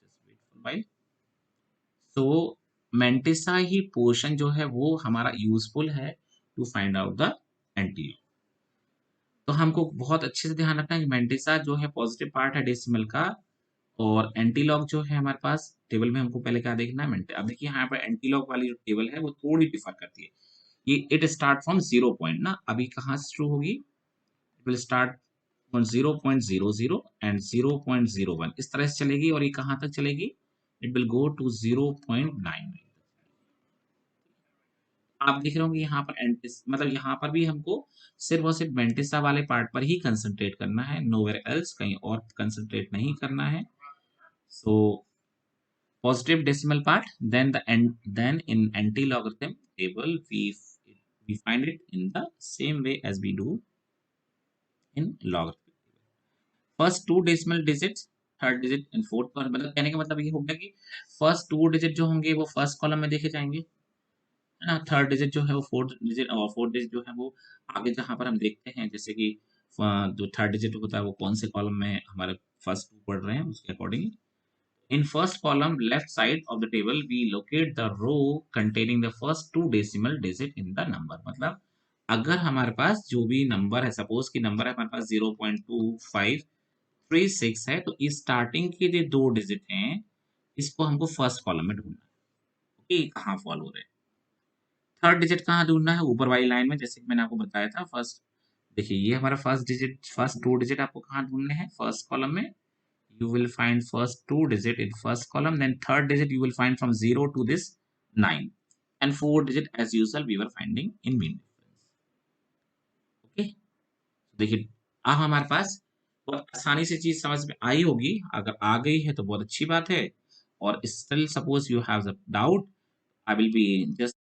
just wait for while. तो मेंटेसा ही पोर्शन जो है वो हमारा यूजफुल है to find out the antilog. तो हमको बहुत अच्छे से ध्यान रखना है कि मेंटेसा जो है पॉजिटिव पार्ट है डेसिमल का, और एंटी लॉग जो है हमारे पास टेबल में हमको पहले क्या देखना है, मेंटे। अब देखिए यहाँ पर एंटी लॉग वाली जो टेबल है वो थोड़ी डिफर करती है। ये इट स्टार्ट फ्रॉम 0 पॉइंट ना, अभी कहाँ से शुरू होगी, it will start from 0.00 and 0.01, इस तरह से चलेगी, और ये कहाँ तक चलेगी, इट विल गो टू 0.9। आप देख रहे होंगे यहाँ पर एंटिस, मतलब यहाँ पर भी हमको सिर्फ और सिर्फ मेंटिसा वाले पार्ट पर ही कंसंट्रेट करना है, नोवेयर एल्स, कहीं और कंसंट्रेट नहीं करना है। सो positive decimal part, then then in anti-logarithm table we find it in the same way as we do in logarithm। First 2 decimal digits, third digit and fourth, मतलब कहने का मतलब ये हो गया कि फर्स्ट 2 डिजिट जो होंगे वो फर्स्ट कॉलम में देखे जाएंगे, है ना। थर्ड डिजिट जो है वो फोर्थ डिजिट, और फोर्थ डिजिट जो है वो आगे जहां पर हम देखते हैं, जैसे कि जो थर्ड डिजिट होता है वो कौन से कॉलम में हमारे फर्स्ट 2 पढ़ रहे हैं उसके according. In first column left side of the table we locate the row containing the first 2 decimal digit in the number। मतलब अगर हमारे पास जो भी नंबर है, सपोज कि नंबर है हमारे पास 0.2536 है, तो इस स्टार्टिंग के जो 2 डिजिट हैं इसको हमको फर्स्ट कॉलम में ढूंढना है। ओके, कहाँ फॉल हो रहे हैं, थर्ड डिजिट कहाँ ढूंढना है, ऊपर वाली लाइन में, जैसे कि मैंने आपको बताया था। फर्स्ट देखिए ये हमारा फर्स्ट डिजिट, फर्स्ट 2 डिजिट आपको कहाँ ढूंढने हैं, फर्स्ट कॉलम में। You will find first 2 digit in first column, then third digit you will find from 0 to this 9, and 4 digit as usual we were finding in mean difference। okay, देखिए अब हमारे पास बहुत आसानी से चीज समझ में आई होगी। अगर आ गई है तो बहुत अच्छी बात है, और still suppose you have the doubt, I will be just